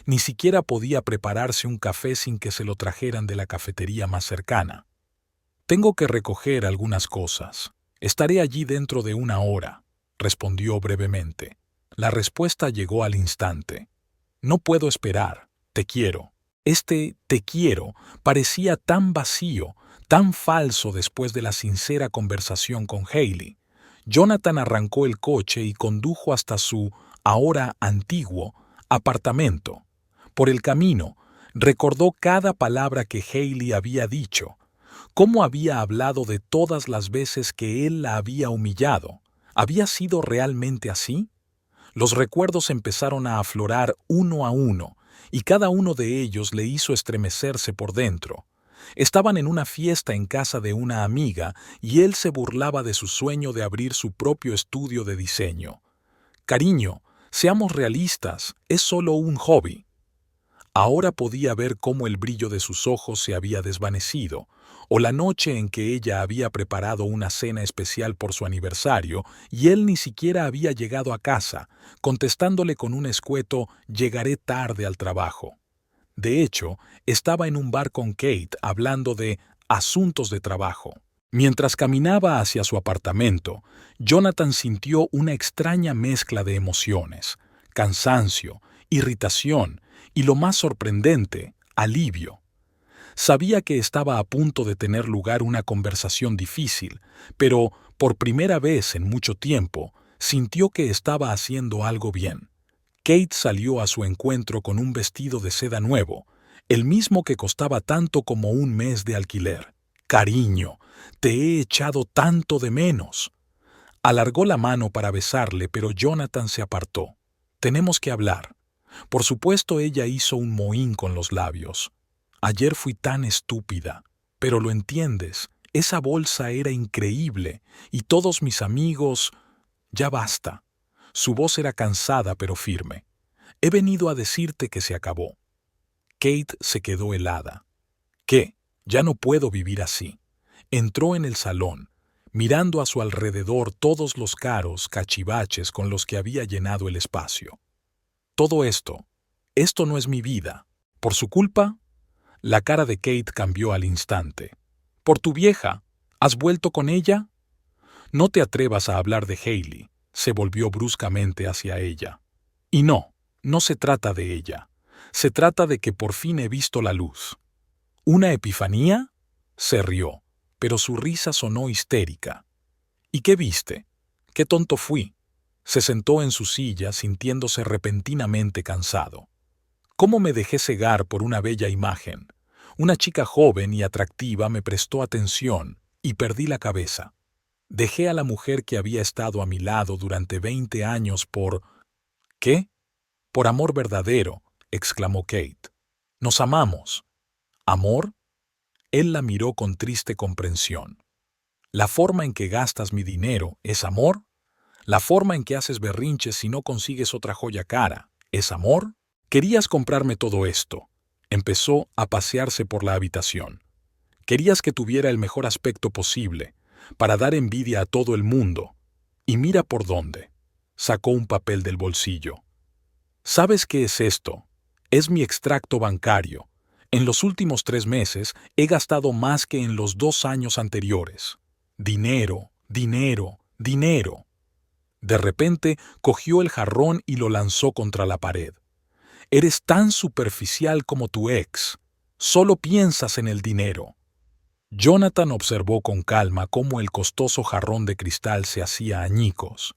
Ni siquiera podía prepararse un café sin que se lo trajeran de la cafetería más cercana. «Tengo que recoger algunas cosas. Estaré allí dentro de una hora», respondió brevemente. La respuesta llegó al instante. «No puedo esperar. Te quiero». Este «te quiero» parecía tan vacío, tan falso después de la sincera conversación con Hailey. Jonathan arrancó el coche y condujo hasta su, ahora antiguo, apartamento. Por el camino, recordó cada palabra que Hailey había dicho, cómo había hablado de todas las veces que él la había humillado. ¿Había sido realmente así? Los recuerdos empezaron a aflorar uno a uno, y cada uno de ellos le hizo estremecerse por dentro. Estaban en una fiesta en casa de una amiga y él se burlaba de su sueño de abrir su propio estudio de diseño. «Cariño, seamos realistas, es solo un hobby». Ahora podía ver cómo el brillo de sus ojos se había desvanecido, o la noche en que ella había preparado una cena especial por su aniversario y él ni siquiera había llegado a casa, contestándole con un escueto «llegaré tarde al trabajo». De hecho, estaba en un bar con Kate hablando de asuntos de trabajo. Mientras caminaba hacia su apartamento, Jonathan sintió una extraña mezcla de emociones: cansancio, irritación y, lo más sorprendente, alivio. Sabía que estaba a punto de tener lugar una conversación difícil, pero por primera vez en mucho tiempo sintió que estaba haciendo algo bien. Kate salió a su encuentro con un vestido de seda nuevo, el mismo que costaba tanto como un mes de alquiler. «Cariño, te he echado tanto de menos». Alargó la mano para besarle, pero Jonathan se apartó. «Tenemos que hablar». Por supuesto, ella hizo un mohín con los labios. «Ayer fui tan estúpida, pero lo entiendes, esa bolsa era increíble y todos mis amigos...» «Ya basta». Su voz era cansada pero firme. «He venido a decirte que se acabó». Kate se quedó helada. «¿Qué? Ya no puedo vivir así». Entró en el salón, mirando a su alrededor todos los caros cachivaches con los que había llenado el espacio. «Todo esto no es mi vida. ¿Por su culpa?» La cara de Kate cambió al instante. «¿Por tu vieja? ¿Has vuelto con ella?» «No te atrevas a hablar de Hailey». Se volvió bruscamente hacia ella. «Y no se trata de ella. Se trata de que por fin he visto la luz». «¿Una epifanía?» Se rió, pero su risa sonó histérica. «¿Y qué viste? Qué tonto fui». Se sentó en su silla sintiéndose repentinamente cansado. «¿Cómo me dejé cegar por una bella imagen? Una chica joven y atractiva me prestó atención y perdí la cabeza. Dejé a la mujer que había estado a mi lado durante 20 años por...» «¿Qué?» «Por amor verdadero», exclamó Kate. «Nos amamos». «¿Amor?» Él la miró con triste comprensión. «¿La forma en que gastas mi dinero es amor? ¿La forma en que haces berrinches si no consigues otra joya cara es amor? Querías comprarme todo esto». Empezó a pasearse por la habitación. «Querías que tuviera el mejor aspecto posible, para dar envidia a todo el mundo. Y mira por dónde». Sacó un papel del bolsillo. «¿Sabes qué es esto? Es mi extracto bancario. En los últimos 3 meses he gastado más que en los 2 años anteriores. Dinero, dinero, dinero». De repente cogió el jarrón y lo lanzó contra la pared. «Eres tan superficial como tu ex. Solo piensas en el dinero». Jonathan observó con calma cómo el costoso jarrón de cristal se hacía añicos.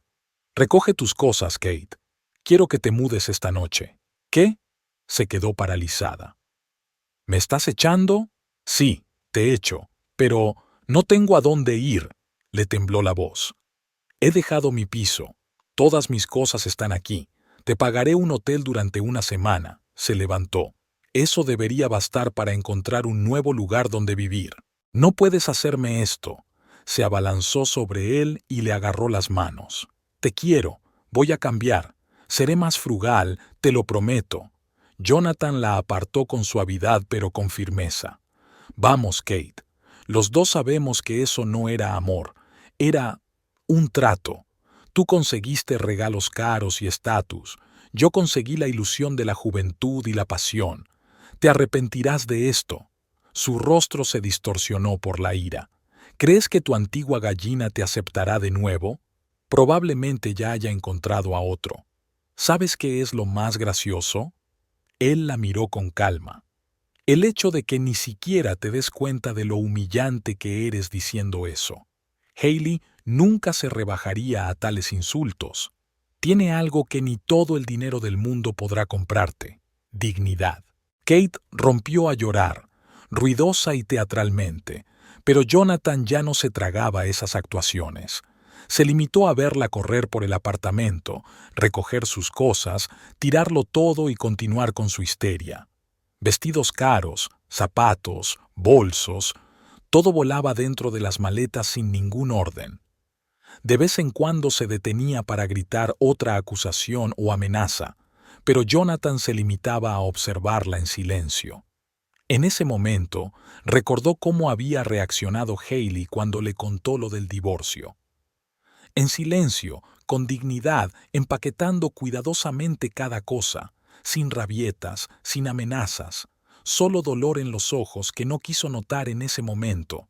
«Recoge tus cosas, Kate. Quiero que te mudes esta noche». «¿Qué?» Se quedó paralizada. «¿Me estás echando?» «Sí, te echo, pero no tengo a dónde ir», le tembló la voz. «He dejado mi piso. Todas mis cosas están aquí. Te pagaré un hotel durante una semana». Se levantó. «Eso debería bastar para encontrar un nuevo lugar donde vivir». «No puedes hacerme esto». Se abalanzó sobre él y le agarró las manos. «Te quiero. Voy a cambiar. Seré más frugal, te lo prometo». Jonathan la apartó con suavidad pero con firmeza. «Vamos, Kate. Los dos sabemos que eso no era amor. Era un trato. Tú conseguiste regalos caros y estatus. Yo conseguí la ilusión de la juventud y la pasión. Te arrepentirás de esto. Su rostro se distorsionó por la ira. ¿Crees que tu antigua gallina te aceptará de nuevo? Probablemente ya haya encontrado a otro. ¿Sabes qué es lo más gracioso? Él la miró con calma. El hecho de que ni siquiera te des cuenta de lo humillante que eres diciendo eso. Hailey nunca se rebajaría a tales insultos. Tiene algo que ni todo el dinero del mundo podrá comprarte: dignidad. Kate rompió a llorar, ruidosa y teatralmente, pero Jonathan ya no se tragaba esas actuaciones. Se limitó a verla correr por el apartamento, recoger sus cosas, tirarlo todo y continuar con su histeria. Vestidos caros, zapatos, bolsos, todo volaba dentro de las maletas sin ningún orden. De vez en cuando se detenía para gritar otra acusación o amenaza, pero Jonathan se limitaba a observarla en silencio. En ese momento, recordó cómo había reaccionado Hailey cuando le contó lo del divorcio. En silencio, con dignidad, empaquetando cuidadosamente cada cosa, sin rabietas, sin amenazas, solo dolor en los ojos que no quiso notar en ese momento.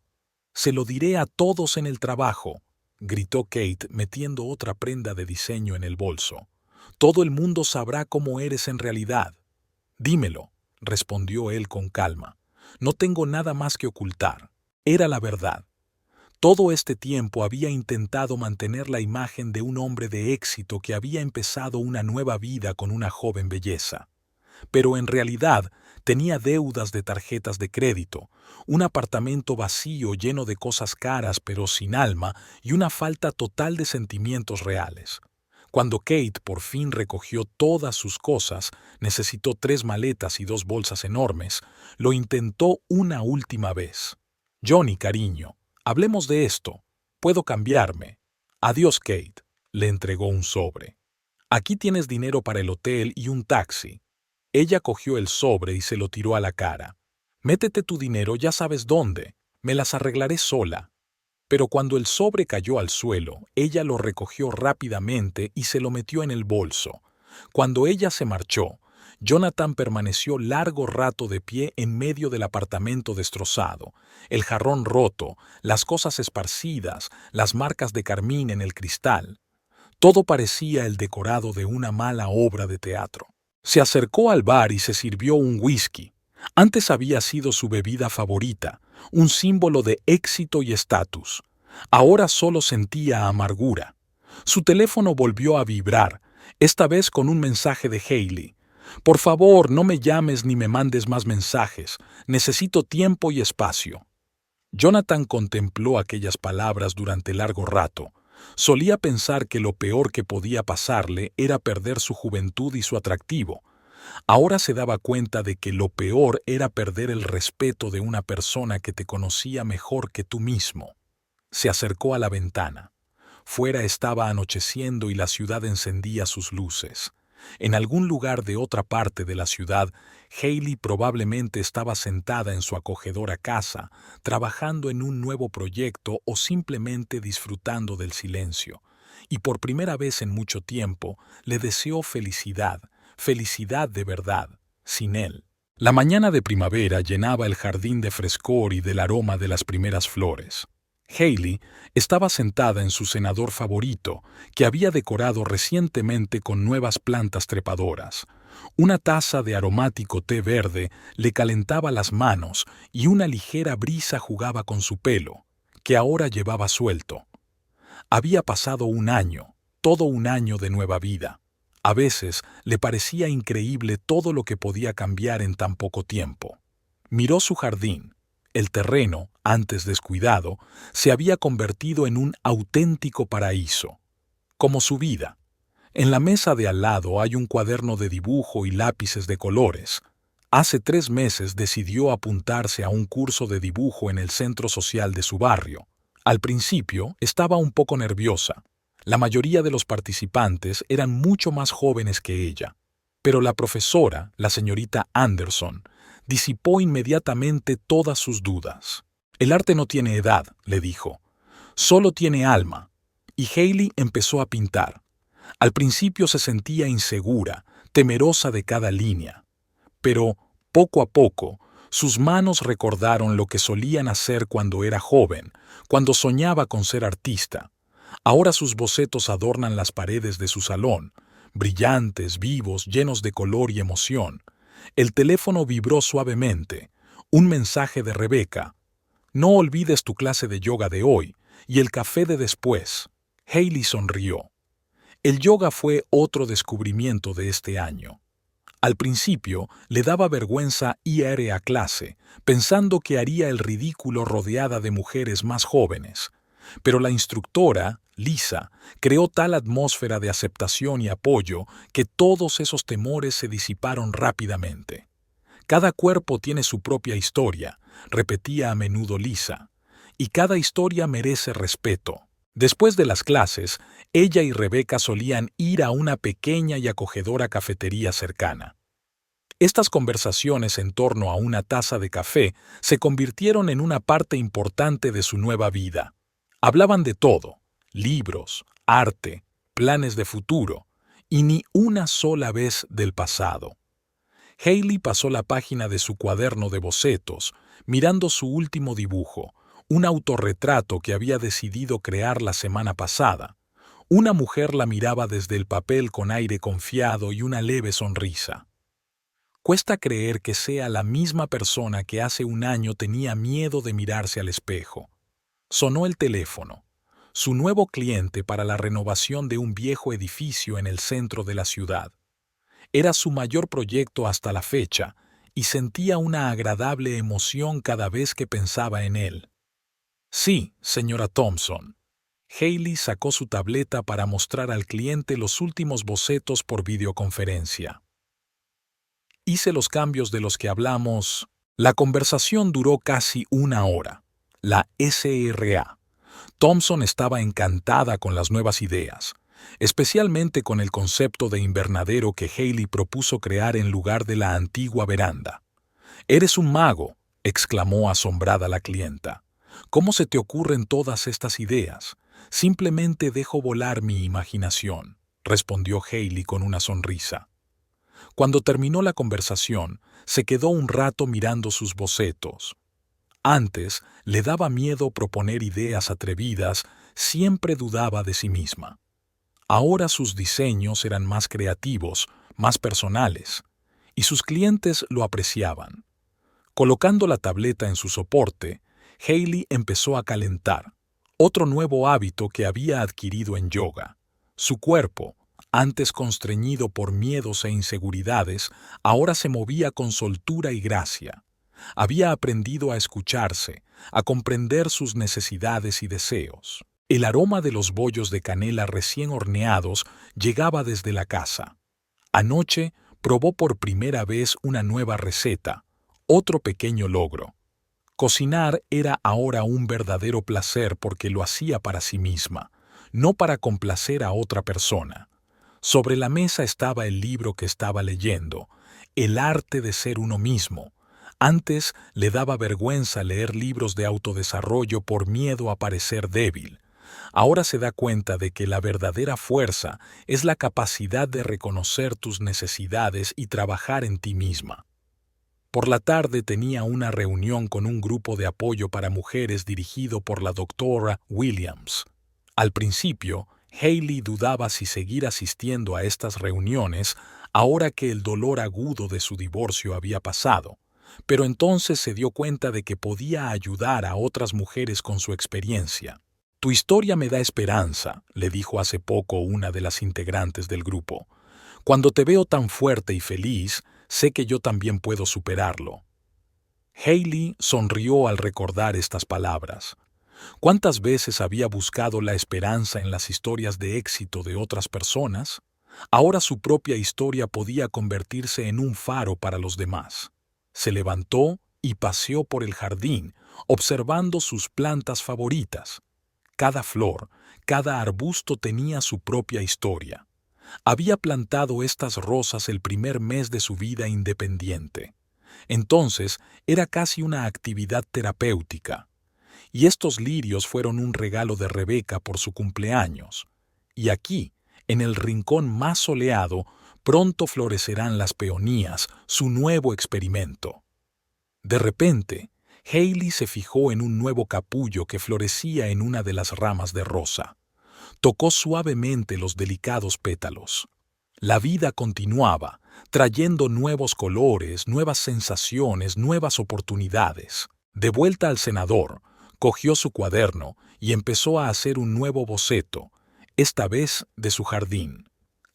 «Se lo diré a todos en el trabajo», gritó Kate metiendo otra prenda de diseño en el bolso. «Todo el mundo sabrá cómo eres en realidad». «Dímelo», respondió él con calma. «No tengo nada más que ocultar. Era la verdad. Todo este tiempo había intentado mantener la imagen de un hombre de éxito que había empezado una nueva vida con una joven belleza. Pero en realidad tenía deudas de tarjetas de crédito, un apartamento vacío lleno de cosas caras pero sin alma y una falta total de sentimientos reales. Cuando Kate por fin recogió todas sus cosas, necesitó 3 maletas y 2 bolsas enormes, lo intentó una última vez. «Johnny, cariño, hablemos de esto. Puedo cambiarme». «Adiós, Kate», le entregó un sobre. «Aquí tienes dinero para el hotel y un taxi». Ella cogió el sobre y se lo tiró a la cara. «Métete tu dinero, ya sabes dónde. Me las arreglaré sola». Pero cuando el sobre cayó al suelo, ella lo recogió rápidamente y se lo metió en el bolso. Cuando ella se marchó, Jonathan permaneció largo rato de pie en medio del apartamento destrozado, el jarrón roto, las cosas esparcidas, las marcas de carmín en el cristal. Todo parecía el decorado de una mala obra de teatro. Se acercó al bar y se sirvió un whisky. Antes había sido su bebida favorita, un símbolo de éxito y estatus. Ahora solo sentía amargura. Su teléfono volvió a vibrar, esta vez con un mensaje de Hailey. «Por favor, no me llames ni me mandes más mensajes. Necesito tiempo y espacio». Jonathan contempló aquellas palabras durante largo rato. Solía pensar que lo peor que podía pasarle era perder su juventud y su atractivo. Ahora se daba cuenta de que lo peor era perder el respeto de una persona que te conocía mejor que tú mismo. Se acercó a la ventana. Fuera estaba anocheciendo y la ciudad encendía sus luces. En algún lugar de otra parte de la ciudad, Hailey probablemente estaba sentada en su acogedora casa, trabajando en un nuevo proyecto o simplemente disfrutando del silencio. Y por primera vez en mucho tiempo le deseó felicidad, felicidad de verdad, sin él. La mañana de primavera llenaba el jardín de frescor y del aroma de las primeras flores. Hailey estaba sentada en su cenador favorito, que había decorado recientemente con nuevas plantas trepadoras. Una taza de aromático té verde le calentaba las manos y una ligera brisa jugaba con su pelo, que ahora llevaba suelto. Había pasado un año, todo un año de nueva vida. A veces le parecía increíble todo lo que podía cambiar en tan poco tiempo. Miró su jardín. El terreno, antes descuidado, se había convertido en un auténtico paraíso, como su vida. En la mesa de al lado hay un cuaderno de dibujo y lápices de colores. Hace 3 meses decidió apuntarse a un curso de dibujo en el centro social de su barrio. Al principio estaba un poco nerviosa. La mayoría de los participantes eran mucho más jóvenes que ella. Pero la profesora, la señorita Anderson, disipó inmediatamente todas sus dudas. «El arte no tiene edad», le dijo. «Solo tiene alma». Y Hailey empezó a pintar. Al principio se sentía insegura, temerosa de cada línea. Pero, poco a poco, sus manos recordaron lo que solían hacer cuando era joven, cuando soñaba con ser artista. Ahora sus bocetos adornan las paredes de su salón, brillantes, vivos, llenos de color y emoción. El teléfono vibró suavemente. Un mensaje de Rebeca. No olvides tu clase de yoga de hoy y el café de después. Hailey sonrió. El yoga fue otro descubrimiento de este año. Al principio le daba vergüenza ir a clase, pensando que haría el ridículo rodeada de mujeres más jóvenes. Pero la instructora, Lisa, creó tal atmósfera de aceptación y apoyo que todos esos temores se disiparon rápidamente. Cada cuerpo tiene su propia historia, repetía a menudo Lisa, y cada historia merece respeto. Después de las clases, ella y Rebeca solían ir a una pequeña y acogedora cafetería cercana. Estas conversaciones en torno a una taza de café se convirtieron en una parte importante de su nueva vida. Hablaban de todo: libros, arte, planes de futuro, y ni una sola vez del pasado. Hailey pasó la página de su cuaderno de bocetos, mirando su último dibujo, un autorretrato que había decidido crear la semana pasada. Una mujer la miraba desde el papel con aire confiado y una leve sonrisa. Cuesta creer que sea la misma persona que hace un año tenía miedo de mirarse al espejo. Sonó el teléfono. Su nuevo cliente para la renovación de un viejo edificio en el centro de la ciudad. Era su mayor proyecto hasta la fecha, y sentía una agradable emoción cada vez que pensaba en él. Sí, señora Thompson. Hailey sacó su tableta para mostrar al cliente los últimos bocetos por videoconferencia. Hice los cambios de los que hablamos. La conversación duró casi una hora. La SRA. Thompson estaba encantada con las nuevas ideas, especialmente con el concepto de invernadero que Hailey propuso crear en lugar de la antigua veranda. «Eres un mago», exclamó asombrada la clienta. «¿Cómo se te ocurren todas estas ideas? Simplemente dejo volar mi imaginación», respondió Hailey con una sonrisa. Cuando terminó la conversación, se quedó un rato mirando sus bocetos. Antes le daba miedo proponer ideas atrevidas, siempre dudaba de sí misma. Ahora sus diseños eran más creativos, más personales, y sus clientes lo apreciaban. Colocando la tableta en su soporte, Hailey empezó a calentar, otro nuevo hábito que había adquirido en yoga. Su cuerpo, antes constreñido por miedos e inseguridades, ahora se movía con soltura y gracia. Había aprendido a escucharse, a comprender sus necesidades y deseos. El aroma de los bollos de canela recién horneados llegaba desde la casa. Anoche probó por primera vez una nueva receta, otro pequeño logro. Cocinar era ahora un verdadero placer porque lo hacía para sí misma, no para complacer a otra persona. Sobre la mesa estaba el libro que estaba leyendo, El arte de ser uno mismo. Antes le daba vergüenza leer libros de autodesarrollo por miedo a parecer débil. Ahora se da cuenta de que la verdadera fuerza es la capacidad de reconocer tus necesidades y trabajar en ti misma. Por la tarde tenía una reunión con un grupo de apoyo para mujeres dirigido por la doctora Williams. Al principio, Hailey dudaba si seguir asistiendo a estas reuniones ahora que el dolor agudo de su divorcio había pasado, pero entonces se dio cuenta de que podía ayudar a otras mujeres con su experiencia. «Tu historia me da esperanza», le dijo hace poco una de las integrantes del grupo. «Cuando te veo tan fuerte y feliz, sé que yo también puedo superarlo». Hailey sonrió al recordar estas palabras. ¿Cuántas veces había buscado la esperanza en las historias de éxito de otras personas? Ahora su propia historia podía convertirse en un faro para los demás. Se levantó y paseó por el jardín, observando sus plantas favoritas. Cada flor, cada arbusto tenía su propia historia. Había plantado estas rosas el primer mes de su vida independiente. Entonces era casi una actividad terapéutica. Y estos lirios fueron un regalo de Rebeca por su cumpleaños. Y aquí, En el rincón más soleado, pronto florecerán las peonías, su nuevo experimento. De repente, Hailey se fijó en un nuevo capullo que florecía en una de las ramas de rosa. Tocó suavemente los delicados pétalos. La vida continuaba, trayendo nuevos colores, nuevas sensaciones, nuevas oportunidades. De vuelta al senador, cogió su cuaderno y empezó a hacer un nuevo boceto, esta vez de su jardín.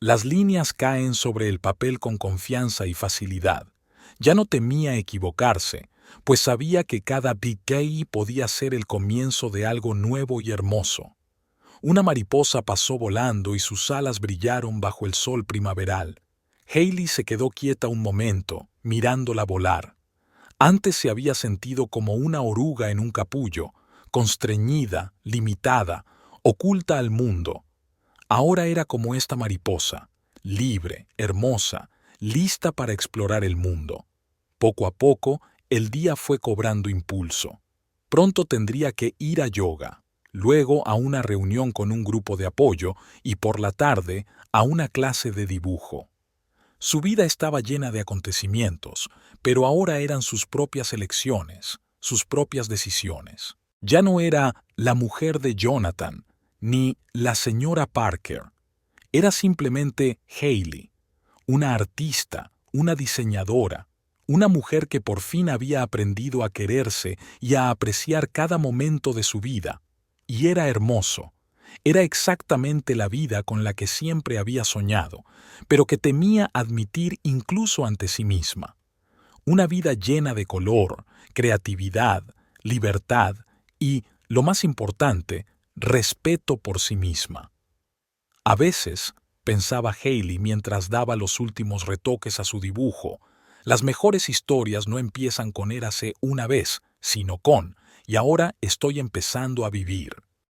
Las líneas caen sobre el papel con confianza y facilidad. Ya no temía equivocarse, pues sabía que cada Big Day podía ser el comienzo de algo nuevo y hermoso. Una mariposa pasó volando y sus alas brillaron bajo el sol primaveral. Hailey se quedó quieta un momento, mirándola volar. Antes se había sentido como una oruga en un capullo, constreñida, limitada, oculta al mundo. Ahora era como esta mariposa, libre, hermosa, lista para explorar el mundo. Poco a poco, el día fue cobrando impulso. Pronto tendría que ir a yoga, luego a una reunión con un grupo de apoyo y por la tarde a una clase de dibujo. Su vida estaba llena de acontecimientos, pero ahora eran sus propias elecciones, sus propias decisiones. Ya no era la mujer de Jonathan, ni la señora Parker. Era simplemente Hailey, una artista, una diseñadora, una mujer que por fin había aprendido a quererse y a apreciar cada momento de su vida. Y era hermoso. Era exactamente la vida con la que siempre había soñado, pero que temía admitir incluso ante sí misma. Una vida llena de color, creatividad, libertad y, lo más importante, respeto por sí misma. A veces, pensaba Hailey mientras daba los últimos retoques a su dibujo, las mejores historias no empiezan con érase una vez, sino con, y ahora estoy empezando a vivir.